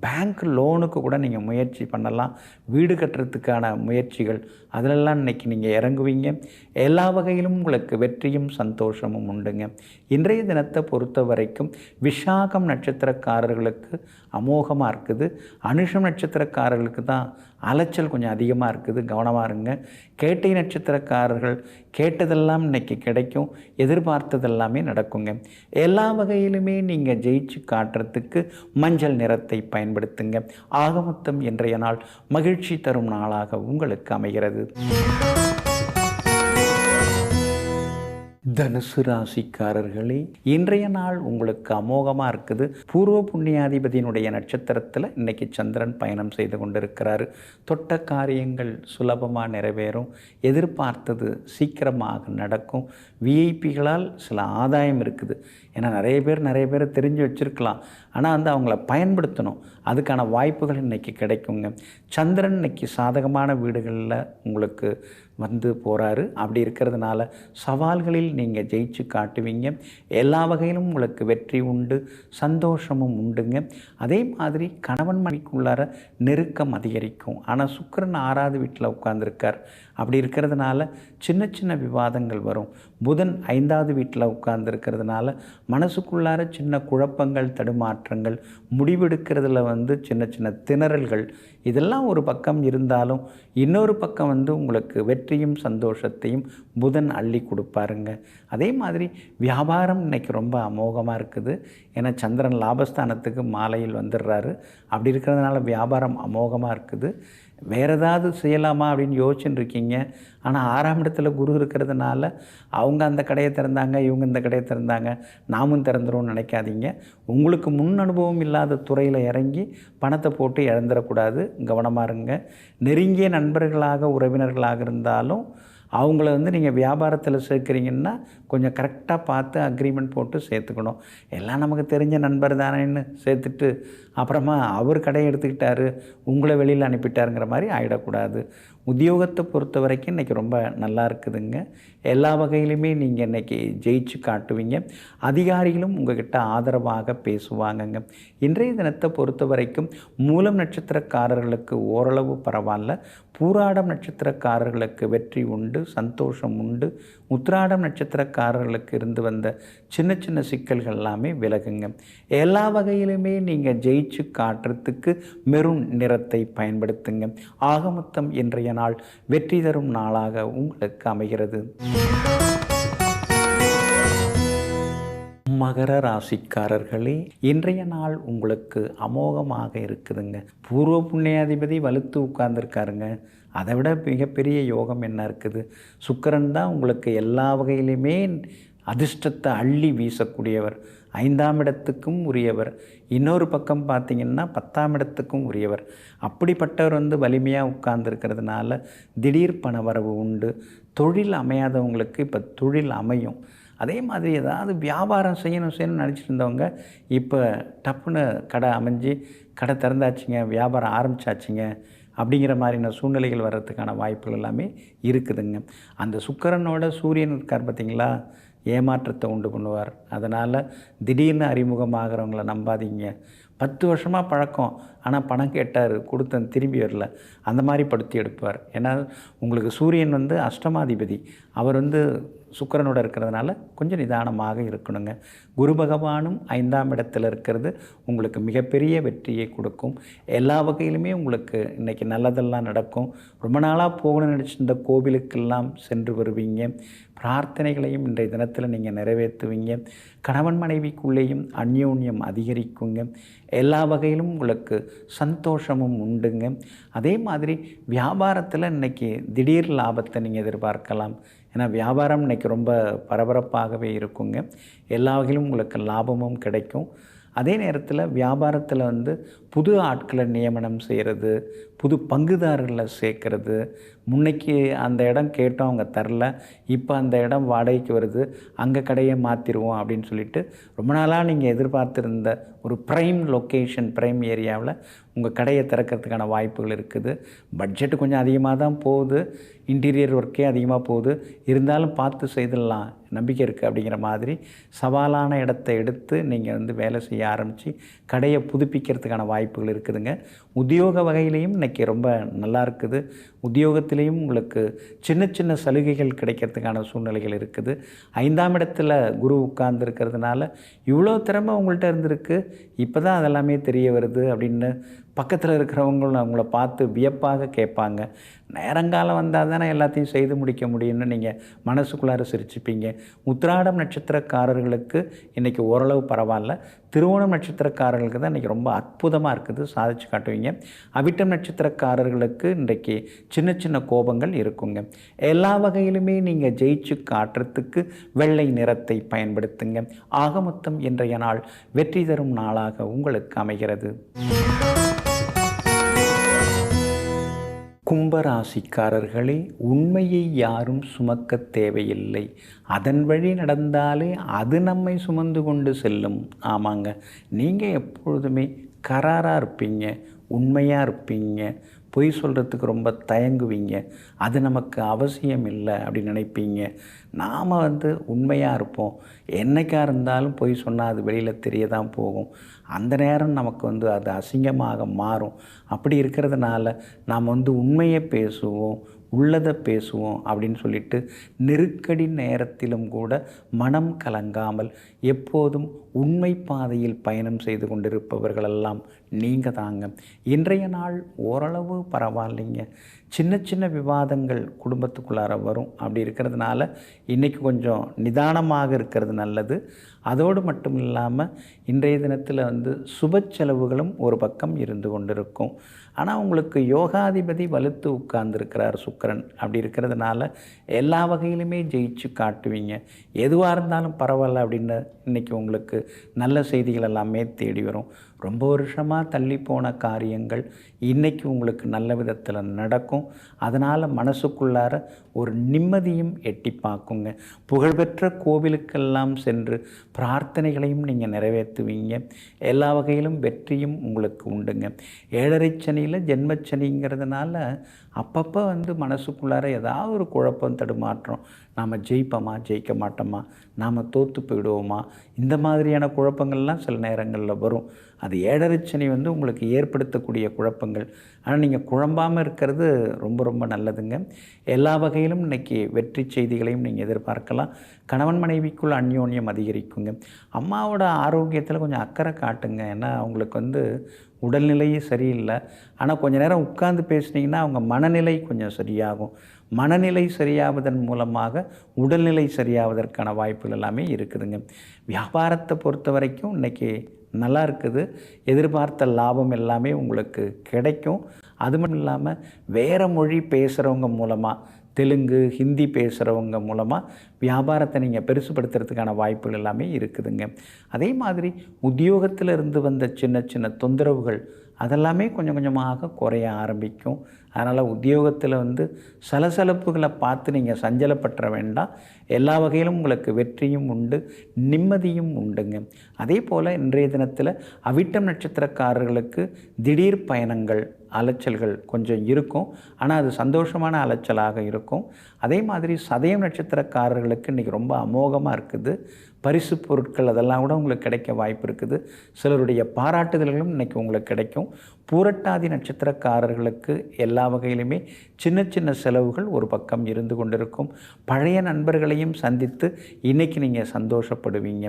பேங்க் லோனுக்கு கூட நீங்கள் முயற்சி பண்ணலாம். வீடு கட்டுறதுக்கான முயற்சிகள் அதிலெல்லாம் இன்றைக்கி நீங்கள் இறங்குவீங்க. எல்லா வகையிலும் உங்களுக்கு வெற்றியும் சந்தோஷமும் உண்டுங்க. இன்றைய தினத்தை பொறுத்த வரைக்கும் விஷாகம் நட்சத்திரக்காரர்களுக்கு அமோகமாக இருக்குது. அனுஷம் நட்சத்திரக்காரர்களுக்கு தான் அலைச்சல் கொஞ்சம் அதிகமாக இருக்குது. கவனமாக இருங்க. கேட்டை நட்சத்திரக்காரர்கள் கேட்டதெல்லாம் இன்றைக்கி கிடைக்கும். எதிர்பார்த்ததெல்லாமே நடக்குங்க. எல்லா வகையிலுமே நீங்கள் ஜெயிச்சு காட்டுறதுக்கு மஞ்சள் நிறத்தை பயன்படுத்துங்க. ஆக மொத்தம் இன்றைய நாள் மகிழ்ச்சி தரும் நாளாக உங்களுக்கு அமைகிறது. தனுசு ராசிக்காரர்களே, இன்றைய நாள் உங்களுக்கு அமோகமாக இருக்குது. பூர்வ புண்ணியாதிபதியினுடைய நட்சத்திரத்தில் இன்றைக்கி சந்திரன் பயணம் செய்து கொண்டிருக்கிறாரு. தொட்ட காரியங்கள் சுலபமாக நிறைவேறும். எதிர்பார்த்தது சீக்கிரமாக நடக்கும். விஐபிகளால் சில ஆதாயம் இருக்குது. ஏன்னா நிறைய பேர் தெரிஞ்சு வச்சுருக்கலாம். ஆனால் அவங்கள பயன்படுத்தணும். அதுக்கான வாய்ப்புகள் இன்றைக்கி கிடைக்குங்க. சந்திரன் இன்றைக்கி சாதகமான வீடுகளில் உங்களுக்கு போகிறாரு. அப்படி இருக்கிறதுனால சவால்களில் நீங்கள் ஜெயிச்சு காட்டுவீங்க. எல்லா வகையிலும் உங்களுக்கு வெற்றி உண்டு, சந்தோஷமும் உண்டுங்க. அதே மாதிரி கணவன் மனைவிக்குள்ளார நெருக்கம் அதிகரிக்கும். ஆனால் சுக்கிரன் 6ஆவது வீட்டில் உட்கார்ந்துருக்கார். அப்படி இருக்கிறதுனால சின்ன சின்ன விவாதங்கள் வரும். புதன் 5வது வீட்டில் உட்கார்ந்துருக்கிறதுனால மனசுக்குள்ளார சின்ன குழப்பங்கள், தடுமாற்றங்கள், முடிவெடுக்கிறதுல சின்ன சின்ன திணறல்கள் இதெல்லாம் ஒரு பக்கம் இருந்தாலும் இன்னொரு பக்கம் உங்களுக்கு வெற்றியும் சந்தோஷத்தையும் புதன் அள்ளி கொடுப்பாருங்க. அதே மாதிரி வியாபாரம் இன்றைக்கி ரொம்ப அமோகமாக இருக்குது. ஏன்னா சந்திரன் லாபஸ்தானத்துக்கு மாலையில் வந்துடுறாரு. அப்படி இருக்கிறதுனால வியாபாரம் அமோகமாக இருக்குது. வேறு ஏதாவது செய்யலாமா அப்படின்னு யோசிச்சுட்டு இருக்கீங்க. ஆனால் 6ஆம் இடத்துல குரு இருக்கிறதுனால அவங்க அந்த கடையை திறந்தாங்க, இவங்க இந்த கடையை திறந்தாங்க, நாமும் திறந்துருவோம்னு நினைக்காதீங்க. உங்களுக்கு முன் அனுபவம் இல்லாத துறையில் இறங்கி பணத்தை போட்டு இழந்துடக்கூடாது. கவனமாக இருங்க. நெருங்கிய நண்பர்களாக உறவினர்களாக இருந்தாலும் அவங்கள நீங்கள் வியாபாரத்தில் சேர்க்குறீங்கன்னா கொஞ்சம் கரெக்டாக பார்த்து அக்ரிமெண்ட் போட்டு சேர்த்துக்கணும். எல்லாம் நமக்கு தெரிஞ்ச நண்பர் தானேன்னு சேர்த்துட்டு அப்புறமா அவர் கடையை எடுத்துக்கிட்டாரு, உங்களை வெளியில் அனுப்பிட்டாருங்கிற மாதிரி ஆகிடக்கூடாது. உத்தியோகத்தை பொறுத்த வரைக்கும் இன்றைக்கி ரொம்ப நல்லா இருக்குதுங்க. எல்லா வகையிலுமே நீங்கள் இன்றைக்கி ஜெயிச்சு காட்டுவீங்க. அதிகாரிகளும் உங்கள்கிட்ட ஆதரவாக பேசுவாங்கங்க. இன்றைய தினத்தை பொறுத்த வரைக்கும் மூலம் நட்சத்திரக்காரர்களுக்கு ஓரளவு பரவாயில்ல. பூராடம் நட்சத்திரக்காரர்களுக்கு வெற்றி உண்டு, சந்தோஷம் உண்டு. உத்திராடம் நட்சத்திரக்காரர்களுக்கு இருந்து வந்த சின்ன சின்ன சிக்கல்கள் எல்லாமே விலகுங்க. எல்லா வகையிலுமே நீங்கள் ஜெயிச்சு காட்டுறதுக்கு மெரூன் நிறத்தை பயன்படுத்துங்க. ஆக மொத்தம் இன்றைய நாள் வெற்றி தரும் நாளாக உங்களுக்கு அமைகிறது. மகர ராசிக்காரர்களே, இன்றைய நாள் உங்களுக்கு அமோகமாக இருக்குதுங்க. பூர்வ புண்ணியாதிபதி வலுத்து உட்கார்ந்துருக்காருங்க. அதை விட மிகப்பெரிய யோகம் என்ன இருக்குது? சுக்கிரன் தான் உங்களுக்கு எல்லா வகையிலுமே அதிர்ஷ்டத்தை அள்ளி வீசக்கூடியவர். 5ஆம் இடத்துக்கும் உரியவர். இன்னொரு பக்கம் பார்த்திங்கன்னா 10ஆம் இடத்துக்கும் உரியவர். அப்படிப்பட்டவர் வலிமையாக உட்கார்ந்துருக்கிறதுனால திடீர் பண வரவு உண்டு. தொழில் அமையாதவங்களுக்கு இப்போ தொழில் அமையும். அதே மாதிரி ஏதாவது வியாபாரம் செய்யணும்னு நினச்சிட்டு இருந்தவங்க இப்போ டப்புன்னு கடை அமைஞ்சு கடை திறந்தாச்சுங்க, வியாபாரம் ஆரம்பித்தாச்சுங்க அப்படிங்கிற மாதிரியான சூழ்நிலைகள் வர்றதுக்கான வாய்ப்புகள் எல்லாமே இருக்குதுங்க. அந்த சுக்கிரனோட சூரியன் இருக்கார் பார்த்திங்களா, ஏமாற்றத்தை உண்டு பண்ணுவார். அதனால் திடீர்னு அறிமுகமாகறவங்கள நம்பாதீங்க. 10 வருஷமாக பழக்கம், ஆனால் பணம் கேட்டார், கொடுத்தன் திரும்பி வரல, அந்த மாதிரி படுத்தி எடுப்பார். ஏன்னா உங்களுக்கு சூரியன் அஷ்டமாதிபதி, அவர் சுக்கிரனோட இருக்கிறதுனால கொஞ்சம் நிதானமாக இருக்கணுங்க. குரு பகவானும் 5ஆம் இடத்துல இருக்கிறது உங்களுக்கு மிகப்பெரிய வெற்றியை கொடுக்கும். எல்லா வகையிலுமே உங்களுக்கு இன்றைக்கி நல்லதெல்லாம் நடக்கும். ரொம்ப நாளாக போகணும்னு நினச்சிருந்த கோவிலுக்கெல்லாம் சென்று வருவீங்க. பிரார்த்தனைகளையும் இன்றைய தினத்தில் நீங்கள் நிறைவேற்றுவீங்க. கணவன் மனைவிக்குள்ளேயும் அந்யோன்யம் அதிகரிக்குங்க. எல்லா வகையிலும் உங்களுக்கு சந்தோஷமும் உண்டுங்க. அதே மாதிரி வியாபாரத்தில் இன்றைக்கி திடீர் லாபத்தை நீங்கள் எதிர்பார்க்கலாம். ஏன்னா வியாபாரம் இன்றைக்கி ரொம்ப பரபரப்பாகவே இருக்குங்க. எல்லா வகையிலும் உங்களுக்கு லாபமும் கிடைக்கும். அதே நேரத்தில் வியாபாரத்தில் புது ஆட்களை நியமனம் செய்கிறது, புது பங்குதாரர்களை சேர்க்கறது. முன்னைக்கு அந்த இடம் கேட்டோம், அவங்க தரல, இப்போ அந்த இடம் வாடகைக்கு வருது, அங்கே கடையை மாற்றிடுவோம் அப்படின்னு சொல்லிட்டு ரொம்ப நாளாக நீங்கள் எதிர்பார்த்துருந்த ஒரு ப்ரைம் லொக்கேஷன், ப்ரைம் ஏரியாவில் உங்கள் கடையை திறக்கிறதுக்கான வாய்ப்புகள் இருக்குது. பட்ஜெட்டு கொஞ்சம் அதிகமாக தான் போகுது, இன்டீரியர் ஒர்க்கே அதிகமாக போகுது, இருந்தாலும் பார்த்து செய்திடலாம், நம்பிக்கை இருக்குது அப்படிங்கிற மாதிரி சவாலான இடத்தை எடுத்து நீங்கள் வேலை செய்ய ஆரம்பித்து கடையை புதுப்பிக்கிறதுக்கான வாய்ப்புகள் இருக்குதுங்க. உத்தியோக வகையிலையும் இன்றைக்கி ரொம்ப நல்லா இருக்குது. உத்தியோகத்திலையும் உங்களுக்கு சின்ன சின்ன சலுகைகள் கிடைக்கிறதுக்கான சூழ்நிலைகள் இருக்குது. 5ஆம் இடத்துல குரு உட்கார்ந்து இருக்கிறதுனால இவ்வளோ திறமை உங்கள்கிட்ட இருந்திருக்கு, இப்போ தான் அதெல்லாமே தெரிய வருது அப்படின்னு பக்கத்தில் இருக்கிறவங்களும் அவங்கள பார்த்து வியப்பாக கேட்பாங்க. நேரங்காலம் வந்தால் தானே எல்லாத்தையும் செய்து முடிக்க முடியும்னு நீங்கள் மனசுக்குள்ளார சிரிச்சுப்பீங்க. உத்திராடம் நட்சத்திரக்காரர்களுக்கு இன்றைக்கி ஓரளவு பரவாயில்ல. திருவோணம் நட்சத்திரக்காரர்களுக்கு தான் இன்றைக்கி ரொம்ப அற்புதமாக இருக்குது, சாதிச்சு காட்டுவீங்க. அவிட்டம் நட்சத்திரக்காரர்களுக்கு இன்றைக்கி சின்ன சின்ன கோபங்கள் இருக்குங்க. எல்லா வகையிலுமே நீங்கள் ஜெயிச்சு காட்டுறதுக்கு வெள்ளை நிறத்தை பயன்படுத்துங்க. ஆக மொத்தம் இன்றைய நாள் வெற்றி தரும் நாளாக உங்களுக்கு அமைகிறது. கும்பராசிக்காரர்களே, உண்மையை யாரும் சுமக்க தேவையில்லை, அதன் வழி நடந்தாலே அது நம்மை சுமந்து கொண்டு செல்லும். ஆமாங்க, நீங்கள் எப்பொழுதுமே கராராக இருப்பீங்க, உண்மையாக இருப்பீங்க, பொய் சொல்கிறதுக்கு ரொம்ப தயங்குவீங்க. அது நமக்கு அவசியம் இல்லை அப்படின்னு நினைப்பீங்க. நாம் உண்மையாக இருப்போம். என்றைக்காக இருந்தாலும் பொய் சொன்னால் அது வெளியில் தெரிய தான் போகும். அந்த நேரம் நமக்கு அது அசிங்கமாக மாறும். அப்படி இருக்கிறதுனால நாம் உண்மையை பேசுவோம், உள்ளதை பேசுவோம் அப்படின்னு சொல்லிட்டு நெருக்கடி நேரத்திலும் கூட மனம் கலங்காமல் எப்போதும் உண்மை பாதையில் பயணம் செய்து கொண்டிருப்பவர்களெல்லாம் நீங்கள் தாங்க. இன்றைய நாள் ஓரளவு பரவாயில்லைங்க. சின்ன சின்ன விவாதங்கள் குடும்பத்துக்குள்ளார வரும். அப்படி இருக்கிறதுனால இன்றைக்கி கொஞ்சம் நிதானமாக இருக்கிறது நல்லது. அதோடு மட்டும் இல்லாமல் இன்றைய தினத்தில் சுப செலவுகளும் ஒரு பக்கம் இருந்து கொண்டிருக்கும். ஆனால் உங்களுக்கு யோகாதிபதி வலுத்து உட்கார்ந்துருக்கிறார் சுக்கிரன். அப்படி இருக்கிறதுனால எல்லா வகையிலுமே ஜெயிச்சு காட்டுவீங்க. எதுவாக இருந்தாலும் பரவாயில்ல அப்படின்னு இன்றைக்கி உங்களுக்கு நல்ல செய்திகள் எல்லாமே தேடி வரும். ரொம்ப வருஷமாக தள்ளி போன காரியங்கள் இன்றைக்கி உங்களுக்கு நல்ல விதத்தில் நடக்கும். அதனால் மனசுக்குள்ளார ஒரு நிம்மதியும் எட்டி பார்க்குங்க. புகழ்பெற்ற கோவிலுக்கெல்லாம் சென்று பிரார்த்தனைகளையும் நீங்கள் நிறைவேற்றுவீங்க. எல்லா வகையிலும் வெற்றியும் உங்களுக்கு உண்டுங்க. 7.5 சனியில் ஜென்மச்சனிங்கிறதுனால அப்பப்போ மனசுக்குள்ளார ஏதாவது ஒரு குழப்பம் தடுமாற்றம். நாம் ஜெயிப்போமா ஜெயிக்க மாட்டோமா, நாம் தோற்று போயிடுவோமா, இந்த மாதிரியான குழப்பங்கள்லாம் சில நேரங்களில் வரும். அது 7.5 சனி உங்களுக்கு ஏற்படுத்தக்கூடிய குழப்பங்கள். ஆனால் நீங்கள் குழம்பாமல் இருக்கிறது ரொம்ப ரொம்ப நல்லதுங்க. எல்லா வகையிலும் இன்றைக்கி வெற்றி செய்திகளையும் நீங்கள் எதிர்பார்க்கலாம். கணவன் மனைவிக்குள் அந்யோன்யம் அதிகரிக்குங்க. அம்மாவோட ஆரோக்கியத்தில் கொஞ்சம் அக்கறை காட்டுங்க. ஏன்னா அவங்களுக்கு உடல்நிலையே சரியில்லை. ஆனால் கொஞ்சம் நேரம் உட்கார்ந்து பேசுனீங்கன்னா அவங்க மனநிலை கொஞ்சம் சரியாகும். மனநிலை சரியாவதன் மூலமாக உடல்நிலை சரியாவதற்கான வாய்ப்புகள் எல்லாமே இருக்குதுங்க. வியாபாரத்தை பொறுத்த வரைக்கும் இன்றைக்கி நல்லா இருக்குது. எதிர்பார்த்த லாபம் எல்லாமே உங்களுக்கு கிடைக்கும். அது மட்டும் இல்லாமல் வேறு மொழி பேசுகிறவங்க மூலமாக, தெலுங்கு ஹிந்தி பேசுகிறவங்க மூலமாக வியாபாரத்தை நீங்கள் பெருசுப்படுத்துறதுக்கான வாய்ப்புகள் எல்லாமே இருக்குதுங்க. அதே மாதிரி உத்தியோகத்தில் இருந்து வந்த சின்ன சின்ன தொந்தரவுகள் அதெல்லாமே கொஞ்சம் கொஞ்சமாக குறைய ஆரம்பிக்கும். அதனால் உத்தியோகத்தில் சலசலப்புகளை பார்த்து நீங்கள் சஞ்சலப்பற்ற வேண்டாம். எல்லா வகையிலும் உங்களுக்கு வெற்றியும் உண்டு, நிம்மதியும் உண்டுங்க. அதே போல் இன்றைய தினத்தில் அவிட்டம் நட்சத்திரக்காரர்களுக்கு திடீர் பயணங்கள், அலைச்சல்கள் கொஞ்சம் இருக்கும். ஆனால் அது சந்தோஷமான அலைச்சலாக இருக்கும். அதே மாதிரி சதயம் நட்சத்திரக்காரர்களுக்கு இன்றைக்கி ரொம்ப அமோகமாக இருக்குது. பரிசு பொருட்கள் அதெல்லாம் கூட உங்களுக்கு கிடைக்க வாய்ப்பு இருக்குது. சிலருடைய பாராட்டுதல்களும் இன்றைக்கி உங்களுக்கு கிடைக்கும். பூரட்டாதி நட்சத்திரக்காரர்களுக்கு எல்லா வகையிலுமே சின்ன சின்ன செலவுகள் ஒரு பக்கம் இருந்து கொண்டிருக்கும். பழைய நண்பர்களையும் சந்தித்து இன்றைக்கி நீங்கள் சந்தோஷப்படுவீங்க.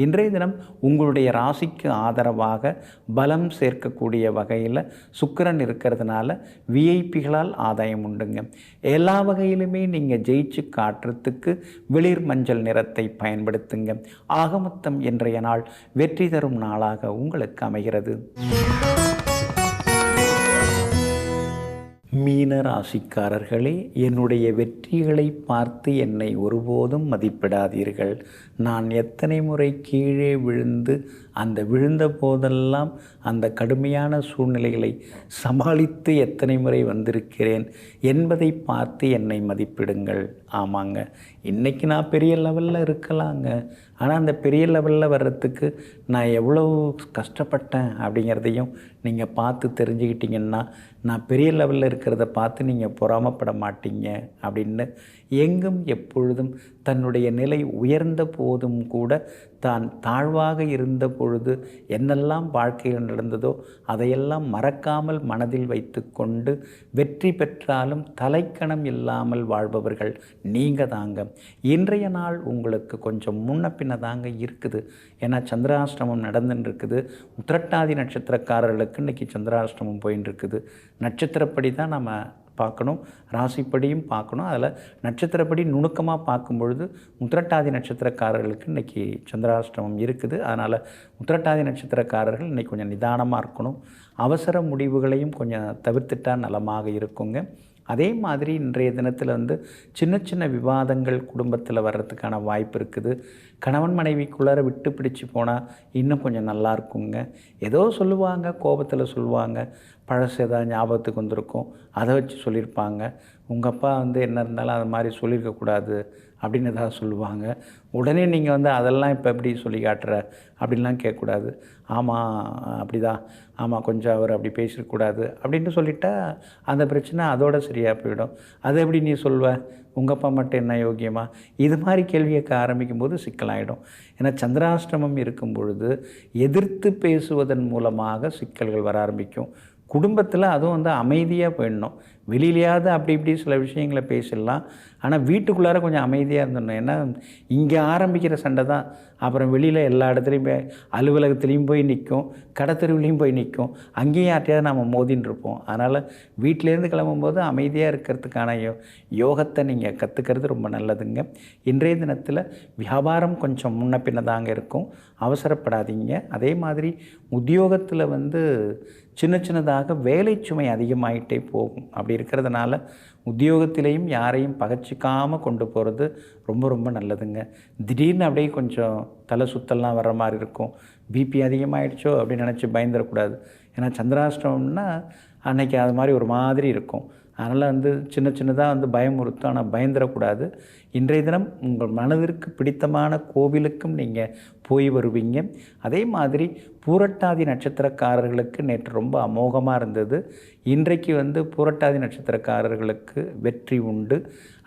இன்றைய தினம் உங்களுடைய ராசிக்கு ஆதரவாக பலம் சேர்க்கக்கூடிய வகையில் சுக்கிரன் இருக்கிறதுனால விஐபிகளால் ஆதாயம் உண்டுங்க. எல்லா வகையிலுமே நீங்கள் ஜெயிச்சு காட்டுறதுக்கு வெளிர் மஞ்சள் நிறத்தை பயன்படுத்துங்க. ஆகமொத்தம் இன்றைய நாள் வெற்றி தரும் நாளாக உங்களுக்கு அமைகிறது. மீன ராசிக்காரர்களே, என்னுடைய வெற்றிகளை பார்த்து என்னை ஒருபோதும் மதிப்பிடாதீர்கள். நான் எத்தனை முறை கீழே விழுந்து அந்த விழுந்த போதெல்லாம் அந்த கடுமையான சூழ்நிலைகளை சமாளித்து எத்தனை முறை வந்திருக்கிறேன் என்பதை பார்த்து என்னை மதிப்பிடுங்கள். ஆமாங்க, இன்றைக்கி நான் பெரிய லெவலில் இருக்கலாங்க. ஆனால் அந்த பெரிய லெவலில் வர்றதுக்கு நான் எவ்வளோ கஷ்டப்பட்டேன் அப்படிங்கிறதையும் நீங்கள் பார்த்து தெரிஞ்சுக்கிட்டிங்கன்னா நான் பெரிய லெவலில் இருக்கிறத பார்த்து நீங்கள் பொறாமப்பட மாட்டீங்க அப்படின்னு எங்கும் எப்பொழுதும் தன்னுடைய நிலை உயர்ந்த போதும் கூட தான் தாழ்வாக இருந்த பொழுது என்னெல்லாம் வாழ்க்கையில் நடந்ததோ அதையெல்லாம் மறக்காமல் மனதில் வைத்து கொண்டு வெற்றி பெற்றாலும் தலைக்கணம் இல்லாமல் வாழ்பவர்கள் நீங்கள் தாங்க. இன்றைய நாள் உங்களுக்கு கொஞ்சம் முன்ன பின்ன தாங்க இருக்குது. ஏன்னா சந்திராஷ்டமம் நடந்துன்னு இருக்குது. உத்திரட்டாதி நட்சத்திரக்காரர்களுக்கு இன்றைக்கி சந்திராஷ்டமம் போயின்னு இருக்குது. நட்சத்திரப்படி தான் நம்ம பார்க்கணும், ராசிப்படியும் பார்க்கணும். அதில் நட்சத்திரப்படி நுணுக்கமாக பார்க்கும் பொழுது உத்திரட்டாதி நட்சத்திரக்காரர்களுக்கு இன்றைக்கி சந்திராஷ்டமம் இருக்குது. அதனால் உத்திரட்டாதி நட்சத்திரக்காரர்கள் இன்றைக்கி கொஞ்சம் நிதானமாக இருக்கணும். அவசர முடிவுகளையும் கொஞ்சம் தவிர்த்துட்டால் நலமாக இருக்குங்க. அதே மாதிரி இன்றைய தினத்தில் சின்ன சின்ன விவாதங்கள் குடும்பத்தில் வர்றதுக்கான வாய்ப்பு இருக்குது. கணவன் மனைவிக்குள்ளார விட்டு பிடிச்சி போனால் இன்னும் கொஞ்சம் நல்லா இருக்குங்க. ஏதோ சொல்லுவாங்க, கோபத்தில் சொல்லுவாங்க, பழசு ஏதாவது ஞாபகத்துக்கு வந்திருக்கும், அதை வச்சு சொல்லியிருப்பாங்க. உங்கள் அப்பா என்ன இருந்தாலும் அது மாதிரி சொல்லியிருக்கக்கூடாது அப்படின்னு ஏதாவது சொல்லுவாங்க. உடனே நீங்கள் அதெல்லாம் இப்போ எப்படி சொல்லி காட்டுற அப்படின்லாம் கேட்கக்கூடாது. ஆமாம் அப்படிதான், ஆமாம் கொஞ்சம் அவர் அப்படி பேசிடக்கூடாது அப்படின்ட்டு சொல்லிட்டா அந்த பிரச்சனை அதோட சரியாக போயிடும். அது எப்படி நீ சொல்வ, உங்கள் அப்பா மட்டும் என்ன யோக்கியமா, இது மாதிரி கேள்வி கேட்க ஆரம்பிக்கும் போது சிக்கலாயிடும். ஏன்னா சந்திராஷ்டமம் இருக்கும் பொழுது எதிர்த்து பேசுவதன் மூலமாக சிக்கல்கள் வர ஆரம்பிக்கும். குடும்பத்தில் அதுவும் அமைதியாக போயிடணும். வெளியிலையாவது அப்படி இப்படி சில விஷயங்களை பேசிடலாம். ஆனால் வீட்டுக்குள்ளார கொஞ்சம் அமைதியாக இருந்துடணும். ஏன்னா இங்கே ஆரம்பிக்கிற சண்டை தான் அப்புறம் வெளியில் எல்லா இடத்துலையும் போய் அலுவலகத்துலேயும் போய் நிற்கும், கடத்தெருவுலேயும் போய் நிற்கும், அங்கேயும் யார்ட்டையாவது நம்ம மோதின்னு இருப்போம். அதனால் வீட்டிலேருந்து கிளம்பும்போது அமைதியாக இருக்கிறதுக்கான யோகத்தை நீங்கள் கற்றுக்கிறது ரொம்ப நல்லதுங்க. இன்றைய தினத்தில் வியாபாரம் கொஞ்சம் முன்ன பின்ன தாங்க இருக்கும், அவசரப்படாதீங்க. அதே மாதிரி உத்தியோகத்தில் சின்ன சின்னதாக வேலை சுமை அதிகமாகிட்டே போகும். அப்படி இருக்கிறதுனால உத்தியோகத்திலையும் யாரையும் பகச்சிக்காமல் கொண்டு போகிறது ரொம்ப ரொம்ப நல்லதுங்க. திடீர்னு அப்படியே கொஞ்சம் தலை சுத்தல்லாம் வர்ற மாதிரி இருக்கும். பிபி அதிகமாகிடுச்சோ அப்படின்னு நினச்சி பயந்துடக்கூடாது. ஏன்னா சந்திராஷ்டமம்னா அன்றைக்கி அது மாதிரி ஒரு மாதிரி இருக்கும். அதனால் சின்ன சின்னதாக பயமுறுத்தும். ஆனால் பயந்துடக்கூடாது. இன்றைய தினம் உங்கள் மனதிற்கு பிடித்தமான கோவிலுக்கும் நீங்கள் போய் வருவீங்க. அதே மாதிரி பூரட்டாதி நட்சத்திரக்காரர்களுக்கு நேற்று ரொம்ப அமோகமாக இருந்தது. இன்றைக்கு பூரட்டாதி நட்சத்திரக்காரர்களுக்கு வெற்றி உண்டு.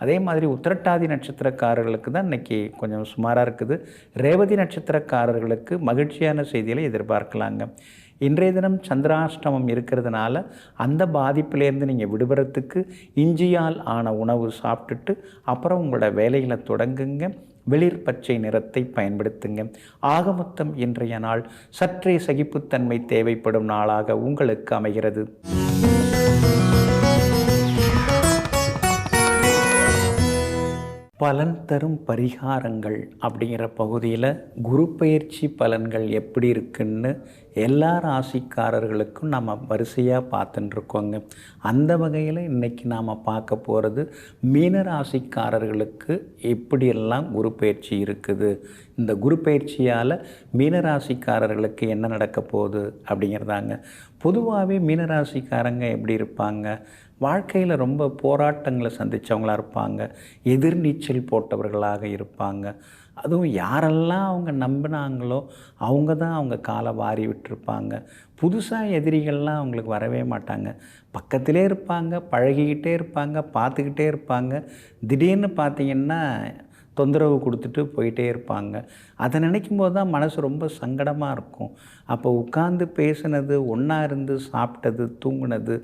அதே மாதிரி உத்திரட்டாதி நட்சத்திரக்காரர்களுக்கு தான் இன்றைக்கி கொஞ்சம் சுமாராக இருக்குது. ரேவதி நட்சத்திரக்காரர்களுக்கு மகிழ்ச்சியான செய்திகளை எதிர்பார்க்கலாங்க. இன்றைய தினம் சந்திராஷ்டமம் இருக்கிறதுனால அந்த பாதிப்பிலேருந்து நீங்கள் விடுபடுறதுக்கு இஞ்சியால் ஆன உணவு சாப்பிட்டுட்டு அப்புறம் உங்களோட வேலைகளை தொடங்குங்க. வெளிர் பச்சை நிறத்தை பயன்படுத்துங்க. ஆக மொத்தம் இன்றைய நாள் சற்றே சகிப்புத்தன்மை தேவைப்படும் நாளாக உங்களுக்கு அமைகிறது. பலன் தரும் பரிகாரங்கள் அப்படிங்கிற பகுதியில் குரு பயிற்சி பலன்கள் எப்படி இருக்குன்னு எல்லா ராசிக்காரர்களுக்கும் நம்ம வரிசையாக பார்த்துட்டுருக்கோங்க. அந்த வகையில் இன்றைக்கி நாம் பார்க்க போகிறது மீன ராசிக்காரர்களுக்கு எப்படியெல்லாம் குரு பயிற்சி இருக்குது, இந்த குரு பயிற்சியால் மீனராசிக்காரர்களுக்கு என்ன நடக்க போகுது அப்படிங்கிறதாங்க. பொதுவாகவே மீனராசிக்காரங்க எப்படி இருப்பாங்க, வாழ்க்கையில் ரொம்ப போராட்டங்களை சந்தித்தவங்களாக இருப்பாங்க, எதிர்நீச்சல் போட்டவர்களாக இருப்பாங்க. அதுவும் யாரெல்லாம் அவங்க நம்பினாங்களோ அவங்க தான் அவங்க காலை வாரி விட்டுருப்பாங்க. புதுசாக எதிரிகள்லாம் அவங்களுக்கு வரவே மாட்டாங்க. பக்கத்திலே இருப்பாங்க, பழகிக்கிட்டே இருப்பாங்க, பார்த்துக்கிட்டே இருப்பாங்க. திடீர்னு பார்த்திங்கன்னா தொந்தரவு கொடுத்துட்டு போயிட்டே இருப்பாங்க. அதை நினைக்கும் போது தான் மனசு ரொம்ப சங்கடமாக இருக்கும். அப்போ உட்கார்ந்து பேசுனது, ஒன்றா இருந்து சாப்பிட்டது, தூங்குனது,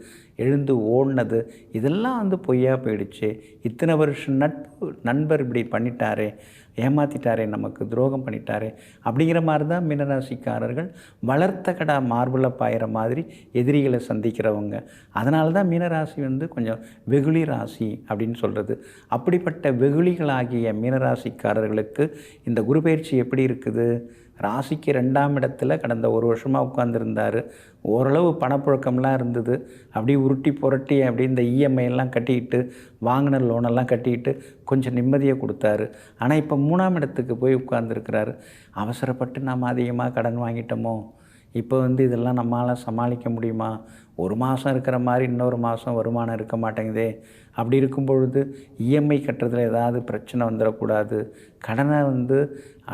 எழுந்து ஓடினது இதெல்லாம் பொய்யா போயிடுச்சு. இத்தனை வருஷம் நண்பர் இப்படி பண்ணிட்டாரே, ஏமாற்றிட்டாரே, நமக்கு துரோகம் பண்ணிட்டாரே அப்படிங்கிற மாதிரி தான் மீனராசிக்காரர்கள் வளர்த்த கடா மார்பில் பாயிற மாதிரி எதிரிகளை சந்திக்கிறவங்க. அதனால தான் மீனராசி கொஞ்சம் வெகுளி ராசி அப்படின்னு சொல்கிறது. அப்படிப்பட்ட வெகுளிகளாகிய மீனராசிக்காரர்களுக்கு இந்த குரு பயிற்சி எப்படி இருக்குது? ராசிக்கு 2ஆம் இடத்துல கடந்த ஒரு வருஷமாக உட்கார்ந்துருந்தார். ஓரளவு பணப்புழக்கம்லாம் இருந்தது. அப்படியே உருட்டி புரட்டி அப்படி இந்த இஎம்ஐலாம் கட்டிக்கிட்டு, வாங்கின லோனெல்லாம் கட்டிக்கிட்டு கொஞ்சம் நிம்மதியை கொடுத்தாரு. ஆனால் இப்போ 3ஆம் இடத்துக்கு போய் உட்கார்ந்துருக்கிறாரு. அவசரப்பட்டு நாம் அதிகமாக கடன் வாங்கிட்டோமோ, இப்போ இதெல்லாம் நம்மளால் சமாளிக்க முடியுமா? ஒரு மாதம் இருக்கிற மாதிரி இன்னொரு மாதம் வருமானம் இருக்க மாட்டேங்குதே. அப்படி இருக்கும் பொழுது இஎம்ஐ கட்டுறதுல ஏதாவது பிரச்சனை வந்துடக்கூடாது, கடனை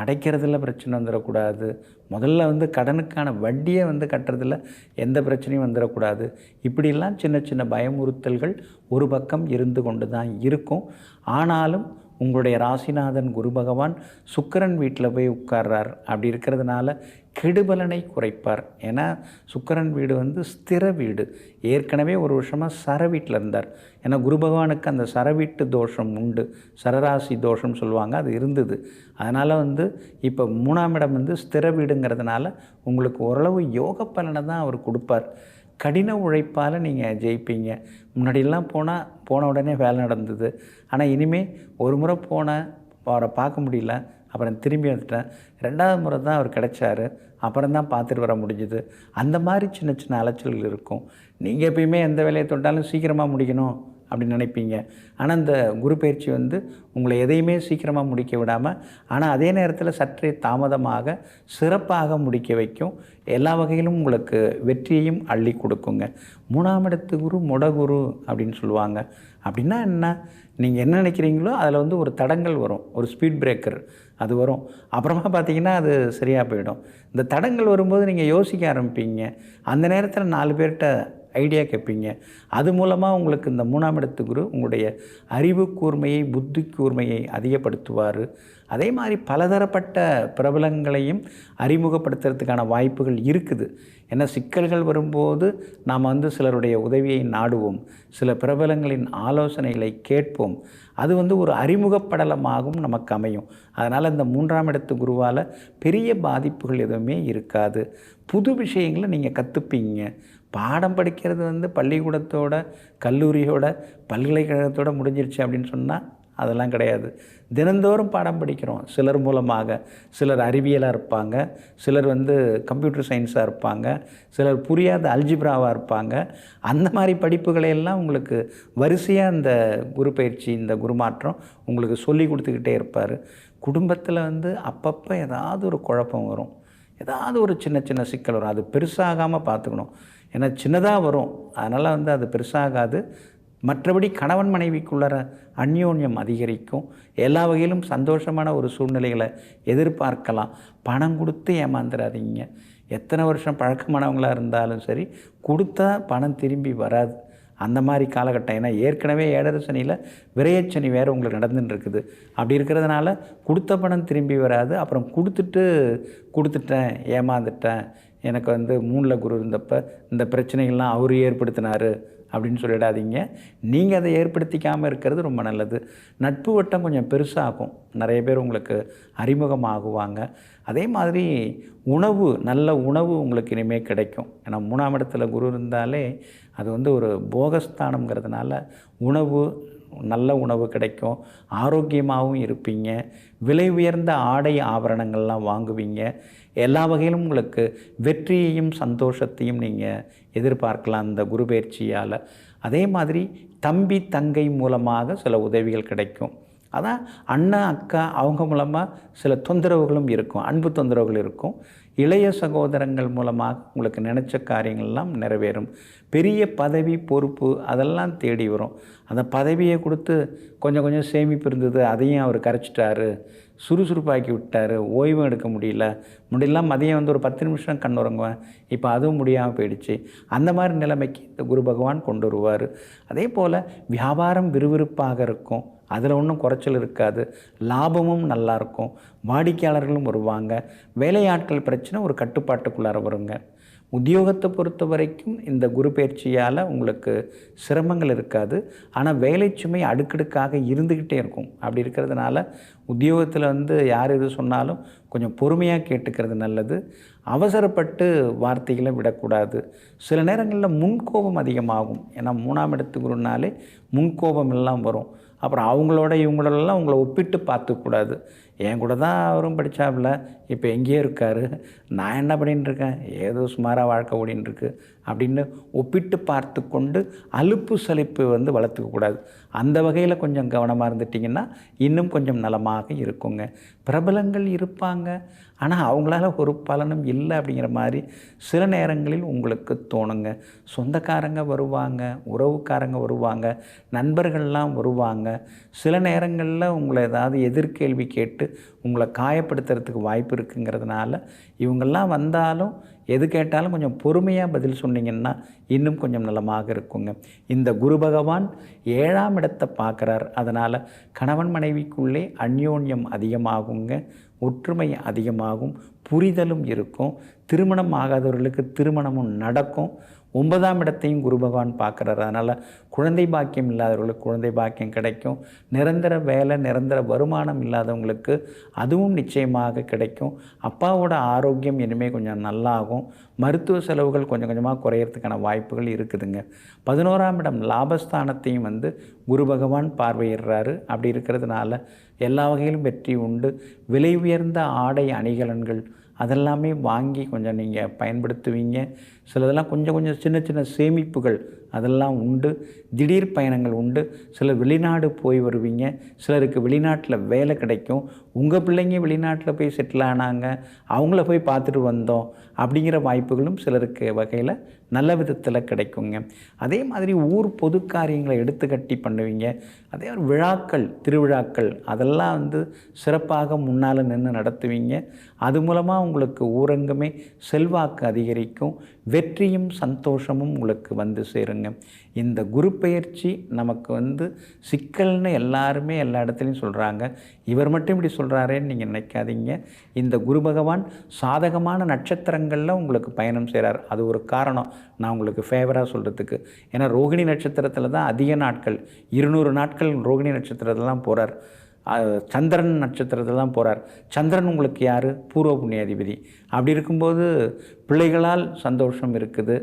அடைக்கிறதுல பிரச்சனை வந்துடக்கூடாது, முதல்ல கடனுக்கான வட்டியை கட்டுறதுல எந்த பிரச்சனையும் வந்துடக்கூடாது. இப்படிலாம் சின்ன சின்ன பயமுறுத்தல்கள் ஒரு பக்கம் இருந்து கொண்டு தான் இருக்கும். ஆனாலும் உங்களுடைய ராசிநாதன் குரு பகவான் சுக்கிரன் வீட்டில் போய் உட்கார்றார். அப்படி இருக்கிறதுனால கெடுபலனை குறைப்பார். ஏன்னா சுக்கிரன் வீடு ஸ்திர வீடு. ஏற்கனவே ஒரு வருஷமாக சர வீட்டில் இருந்தார். ஏன்னா குரு பகவானுக்கு அந்த சரவீட்டு தோஷம் உண்டு, சரராசி தோஷம் சொல்லுவாங்க, அது இருந்தது. அதனால் இப்போ 3ஆம் இடம் ஸ்திர வீடுங்கிறதுனால உங்களுக்கு ஓரளவு யோக பலனை தான் அவர் கொடுப்பார். கடின உழைப்பால் நீங்கள் ஜெயிப்பீங்க. முன்னாடியெல்லாம் போன உடனே வேலை நடந்தது. ஆனால் இனிமேல் ஒரு முறை அவரை பார்க்க முடியல, அப்புறம் திரும்பி வந்துட்டேன், 2ஆவது முறை தான் அவர் கிடைச்சாரு, அப்புறம் தான் பார்த்துட்டு வர முடிஞ்சுது. அந்த மாதிரி சின்ன சின்ன அலைச்சல்கள் இருக்கும். நீங்கள் எப்பயுமே எந்த வேலையை தொட்டாலும் சீக்கிரமாக முடிக்கணும் அப்படின்னு நினைப்பீங்க. ஆனால் இந்த குரு பயிற்சி உங்களை எதையுமே சீக்கிரமாக முடிக்க விடாமல், ஆனால் அதே நேரத்தில் சற்றே தாமதமாக சிறப்பாக முடிக்க வைக்கும். எல்லா வகையிலும் உங்களுக்கு வெற்றியையும் அள்ளி கொடுக்குங்க. 3ஆம் இடத்து குரு முடகுரு அப்படின்னு சொல்லுவாங்க. அப்படின்னா என்ன? நீங்கள் என்ன நினைக்கிறீங்களோ அதில் ஒரு தடங்கள் வரும், ஒரு ஸ்பீட் பிரேக்கர் அது வரும். அப்புறமா பார்த்தீங்கன்னா அது சரியாக போயிடும். இந்த தடங்கள் வரும்போது நீங்கள் யோசிக்க ஆரம்பிப்பீங்க. அந்த நேரத்தில் 4 பேர்கிட்ட ஐடியா கேட்பீங்க. அது மூலமாக உங்களுக்கு இந்த 3ஆம் இடத்து குரு உங்களுடைய அறிவு கூர்மையை, புத்தி கூர்மையை அதிகப்படுத்துவார். அதே மாதிரி பலதரப்பட்ட பிரபலங்களையும் அறிமுகப்படுத்துறதுக்கான வாய்ப்புகள் இருக்குது. ஏன்னா சிக்கல்கள் வரும்போது நாம் வந்து சிலருடைய உதவியை நாடுவோம், சில பிரபலங்களின் ஆலோசனைகளை கேட்போம். அது வந்து ஒரு அறிமுகப்படலமாகவும் நமக்கு அமையும். அதனால் இந்த 3ஆம் இடத்து குருவால் பெரிய பாதிப்புகள் எதுவுமே இருக்காது. புது விஷயங்களை நீங்கள் கற்றுப்பீங்க. பாடம் படிக்கிறது வந்து பள்ளிக்கூடத்தோட, கல்லூரியோட, பல்கலைக்கழகத்தோட முடிஞ்சிருச்சு அப்படின்னு சொன்னால் அதெல்லாம் கிடையாது. தினந்தோறும் பாடம் படிக்கிறோம். சிலர் மூலமாக, சிலர் அறிவியலாக இருப்பாங்க, சிலர் வந்து கம்ப்யூட்டர் சயின்ஸாக இருப்பாங்க, சிலர் புரியாத அல்ஜிப்ராவாக இருப்பாங்க. அந்த மாதிரி படிப்புகளை எல்லாம் உங்களுக்கு வரிசையாக இந்த குரு பயிற்சி, இந்த குருமாற்றம் உங்களுக்கு சொல்லி கொடுத்துக்கிட்டே இருப்பார். குடும்பத்தில் வந்து அப்பப்போ ஏதாவது ஒரு குழப்பம் வரும், ஏதாவது ஒரு சின்ன சின்ன சிக்கல் வரும். அது பெருசாகாமல் பார்த்துக்கணும். ஏன்னா சின்னதாக வரும், அதனால் வந்து அது பெருசாகாது. மற்றபடி கணவன் மனைவிக்குள்ளற அந்யோன்யம் அதிகரிக்கும். எல்லா வகையிலும் சந்தோஷமான ஒரு சூழ்நிலைகளை எதிர்பார்க்கலாம். பணம் கொடுத்து ஏமாந்துடாதீங்க. எத்தனை வருஷம் பழக்கமானவங்களாக இருந்தாலும் சரி, கொடுத்தா பணம் திரும்பி வராது. அந்த மாதிரி காலகட்டம். ஏன்னா ஏற்கனவே 7.5 சனியில் விரயச்சனி வேறு உங்களுக்கு நடந்துன்னு இருக்குது. அப்படி இருக்கிறதுனால கொடுத்த பணம் திரும்பி வராது. அப்புறம் கொடுத்துட்டேன், ஏமாந்துட்டேன், எனக்கு வந்து 3ல் குரு இருந்தப்போ இந்த பிரச்சனைகள்லாம் அவர் ஏற்படுத்தினார் அப்படின்னு சொல்லிடாதீங்க. நீங்கள் அதை ஏற்படுத்திக்காமல் இருக்கிறது ரொம்ப நல்லது. நட்பு வட்டம் கொஞ்சம் பெருசாகும். நிறைய பேர் உங்களுக்கு அறிமுகமாகுவாங்க. அதே மாதிரி நல்ல உணவு உங்களுக்கு இனிமேல் கிடைக்கும். ஏன்னா 3ஆம் இடத்துல குரு இருந்தாலே அது வந்து ஒரு போகஸ்தானம்ங்கிறதுனால நல்ல உணவு கிடைக்கும். ஆரோக்கியமாகவும் இருப்பீங்க. விலை உயர்ந்த ஆடை ஆபரணங்கள்லாம் வாங்குவீங்க. எல்லா வகையிலும் உங்களுக்கு வெற்றியையும் சந்தோஷத்தையும் நீங்கள் எதிர்பார்க்கலாம் இந்த குரு பயிற்சியால். அதே மாதிரி தம்பி தங்கை மூலமாக சில உதவிகள் கிடைக்கும். அதான் அண்ணன் அக்கா அவங்க மூலமாக சில தொந்தரவுகளும் இருக்கும், அன்பு தொந்தரவுகள் இருக்கும். இளைய சகோதரங்கள் மூலமாக உங்களுக்கு நினச்ச காரியங்கள்லாம் நிறைவேறும். பெரிய பதவி பொறுப்பு அதெல்லாம் தேடி வரும். அந்த பதவியை கொடுத்து கொஞ்சம் கொஞ்சம் சேமிப்பு இருந்தது, அதையும் அவர் கரைச்சிட்டாரு, சுறுசுறுப்பாக்கி விட்டார். ஓய்வும் எடுக்க முன்னெல்லாம் மதியம் வந்து ஒரு 10 நிமிஷம் கண்ணுறங்குவேன், இப்போ அதுவும் முடியாமல் போயிடுச்சு. அந்த மாதிரி நிலைமைக்கு இந்த குரு பகவான் கொண்டு வருவார். அதே போல் வியாபாரம் விறுவிறுப்பாக இருக்கும். அதில் ஒன்றும் குறைச்சல் இருக்காது. லாபமும் நல்லாயிருக்கும். வாடிக்கையாளர்களும் வருவாங்க. வேலையாட்கள் பிரச்சனை ஒரு கட்டுப்பாட்டுக்குள்ளார வருங்க. உத்தியோகத்தை பொறுத்த வரைக்கும் இந்த குரு பயிற்சியால் உங்களுக்கு சிரமங்கள் இருக்காது. ஆனால் வேலை சுமை அடுக்கடுக்காக இருந்துக்கிட்டே இருக்கும். அப்படி இருக்கிறதுனால உத்தியோகத்தில் வந்து யார் எது சொன்னாலும் கொஞ்சம் பொறுமையாக கேட்டுக்கிறது நல்லது. அவசரப்பட்டு வார்த்தைகளை விடக்கூடாது. சில நேரங்களில் முன்கோபம் அதிகமாகும். ஏன்னா 3ஆம் இடத்து குருனாலே முன்கோபம் எல்லாம் வரும். அப்புறம் இவங்களோடலாம் உங்களை ஒப்பிட்டு பார்த்துக்கூடாது. என் கூட தான் அவரும் படித்தாப்புல, இப்போ எங்கேயோ இருக்கார், நான் என்ன பண்ணிட்டுருக்கேன், ஏதோ சுமாராக வாழ்க்கை ஓடின்ட்டுருக்கு அப்படின்னு ஒப்பிட்டு பார்த்து கொண்டு அலுப்பு சலிப்பு வந்து வளர்த்துக்கக்கூடாது. அந்த வகையில் கொஞ்சம் கவனமாக இருந்துட்டிங்கன்னா இன்னும் கொஞ்சம் நலமாக இருக்குங்க. பிரபலங்கள் இருப்பாங்க, ஆனால் அவங்களால ஒரு பலனும் இல்லை அப்படிங்கிற மாதிரி சில நேரங்களில் உங்களுக்கு தோணுங்க. சொந்தக்காரங்க வருவாங்க, உறவுக்காரங்க வருவாங்க, நண்பர்கள்லாம் வருவாங்க. சில நேரங்களில் உங்களை ஏதாவது எதிர்கேள்வி கேட்டு உங்களை காயப்படுத்துறதுக்கு வாய்ப்பு இருக்குங்கிறதுனால இவங்கெல்லாம் வந்தாலும் எது கேட்டாலும் கொஞ்சம் பொறுமையாக பதில் சொன்னீங்கன்னா இன்னும் கொஞ்சம் நலமாக இருக்குங்க. இந்த குரு பகவான் 7ஆம் இடத்தை பார்க்குறார். அதனால் கணவன் மனைவிக்குள்ளே அந்யோன்யம் அதிகமாகுங்க, ஒற்றுமை அதிகமாகும், புரிதலும் இருக்கும். திருமணம் ஆகாதவர்களுக்கு திருமணமும் நடக்கும். 9ஆம் இடத்தையும் குரு பகவான் பார்க்குறாரு. அதனால் குழந்தை பாக்கியம் இல்லாதவர்களுக்கு குழந்தை பாக்கியம் கிடைக்கும். நிரந்தர வேலை, நிரந்தர வருமானம் இல்லாதவங்களுக்கு அதுவும் நிச்சயமாக கிடைக்கும். அப்பாவோட ஆரோக்கியம் இனிமேல் கொஞ்சம் நல்லாகும். மருத்துவ செலவுகள் கொஞ்சம் கொஞ்சமாக குறையிறதுக்கான வாய்ப்புகள் இருக்குதுங்க. 11ஆம் இடம் லாபஸ்தானத்தையும் வந்து குரு பகவான் பார்வையிடுறாரு. அப்படி இருக்கிறதுனால எல்லா வகையிலும் வெற்றி உண்டு. விலை உயர்ந்த ஆடை அணிகலன்கள் அதெல்லாமே வாங்கி கொஞ்சம் நீங்கள் பயன்படுத்துவீங்க. சிலதெல்லாம் கொஞ்சம் சின்ன சின்ன சேமிப்புகள் அதெல்லாம் உண்டு. திடீர் பயணங்கள் உண்டு. சிலர் வெளிநாடு போய் வருவீங்க. சிலருக்கு வெளிநாட்டில் வேலை கிடைக்கும். உங்கள் பிள்ளைங்க வெளிநாட்டில் போய் செட்டில் ஆனாங்க, அவங்கள போய் பார்த்துட்டு வந்தோம் அப்படிங்கிற வாய்ப்புகளும் சிலருக்கு வகையில் நல்ல விதத்தில் கிடைக்குங்க. அதே மாதிரி ஊர் பொது காரியங்களை எடுத்துக்கட்டி பண்ணுவீங்க. அதே மாதிரி விழாக்கள், திருவிழாக்கள் அதெல்லாம் வந்து சிறப்பாக முன்னால் நின்று நடத்துவீங்க. அது மூலமாக உங்களுக்கு ஊரங்கமே செல்வாக்கு அதிகரிக்கும். வெற்றியும் சந்தோஷமும் உங்களுக்கு வந்து சேருங்க. புரியணுங்க. இந்த குரு பெயர்ச்சி நமக்கு வந்து சிக்கல்னு எல்லாருமே எல்லா இடத்துலையும் சொல்கிறாங்க. இவர் மட்டும் இப்படி சொல்கிறாரேன்னு நீங்கள் நினைக்காதீங்க. இந்த குரு பகவான் சாதகமான நட்சத்திரங்களில் உங்களுக்கு பயணம் செய்கிறார். அது ஒரு காரணம் நான் உங்களுக்கு ஃபேவராக சொல்கிறதுக்கு. ஏன்னா ரோகிணி நட்சத்திரத்தில் தான் அதிக நாட்கள், 200 நாட்கள் ரோகிணி நட்சத்திரத்தில் தான் போகிறார். சந்திரன் நட்சத்திரத்தில் தான் போகிறார். சந்திரன் உங்களுக்கு யார்? பூர்வ புண்ணியாதிபதி. அப்படி இருக்கும்போது பிள்ளைகளால் சந்தோஷம் இருக்குது,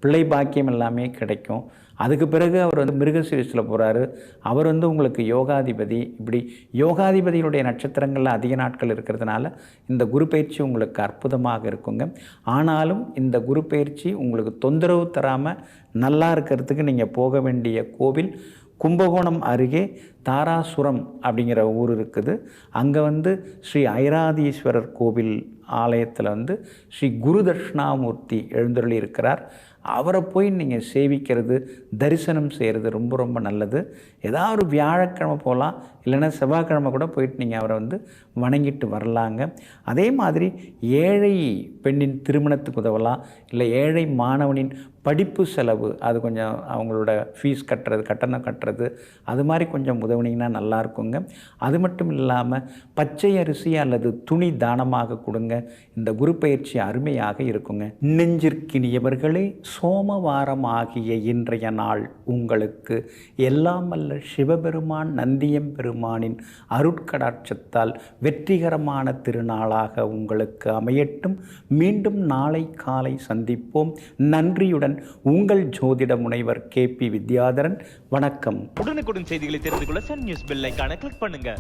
பிள்ளை பாக்கியம் எல்லாமே கிடைக்கும். அதுக்கு பிறகு அவர் வந்து மிருகசீரிஸில் போகிறாரு. அவர் வந்து உங்களுக்கு யோகாதிபதி. இப்படி யோகாதிபதியுடைய நட்சத்திரங்களில் அதிக நாட்கள் இருக்கிறதுனால இந்த குரு பயிற்சி உங்களுக்கு அற்புதமாக இருக்குங்க. ஆனாலும் இந்த குரு பயிற்சி உங்களுக்கு தொந்தரவு தராமல் நல்லா இருக்கிறதுக்கு நீங்கள் போக வேண்டிய கோவில் கும்பகோணம் அருகே தாராசுரம் அப்படிங்கிற ஊர் இருக்குது. அங்கே வந்து ஸ்ரீ ஐராதீஸ்வரர் கோவில் ஆலயத்தில் வந்து ஸ்ரீ குரு தட்சிணாமூர்த்தி எழுந்தருளி இருக்கிறார். அவரை போய் நீங்கள் சேவிக்கிறது, தரிசனம் செய்கிறது ரொம்ப ரொம்ப நல்லது. ஏதாவது ஒரு வியாழக்கிழமை போகலாம், இல்லைன்னா செவ்வாய்க்கிழமை கூட போயிட்டு நீங்கள் அவரை வந்து வணங்கிட்டு வரலாங்க. அதே மாதிரி ஏழை பெண்ணின் திருமணத்துக்கு உதவலாம், இல்லை ஏழை மாணவனின் படிப்பு செலவு, அது கொஞ்சம் அவங்களோட ஃபீஸ் கட்டுறது, கட்டணம் கட்டுறது, அது மாதிரி கொஞ்சம் உதவுனீங்கன்னா நல்லாயிருக்குங்க. அது மட்டும் இல்லாமல் பச்சை அரிசி அல்லது துணி தானமாக கொடுங்க. இந்த குரு பயிற்சி அருமையாக இருக்குங்க. நெஞ்சிற்கினியவர்களே, சோமவாரம் ஆகிய இன்றைய நாள் உங்களுக்கு எல்லாம் வல்ல சிவபெருமான் நந்தியம்பெருமானின் அருட்கடாட்சத்தால் வெற்றிகரமான திருநாளாக உங்களுக்கு அமையட்டும். மீண்டும் நாளை காலை சந்திப்போம். நன்றியுடன் உங்கள் ஜோதிட முனைவர் KP வித்யாதரன். வணக்கம். உடனுக்குடன் செய்திகளை தெரிந்து கொள்ள சன் நியூஸ் பெல் ஐகானை கிளிக் பண்ணுங்க.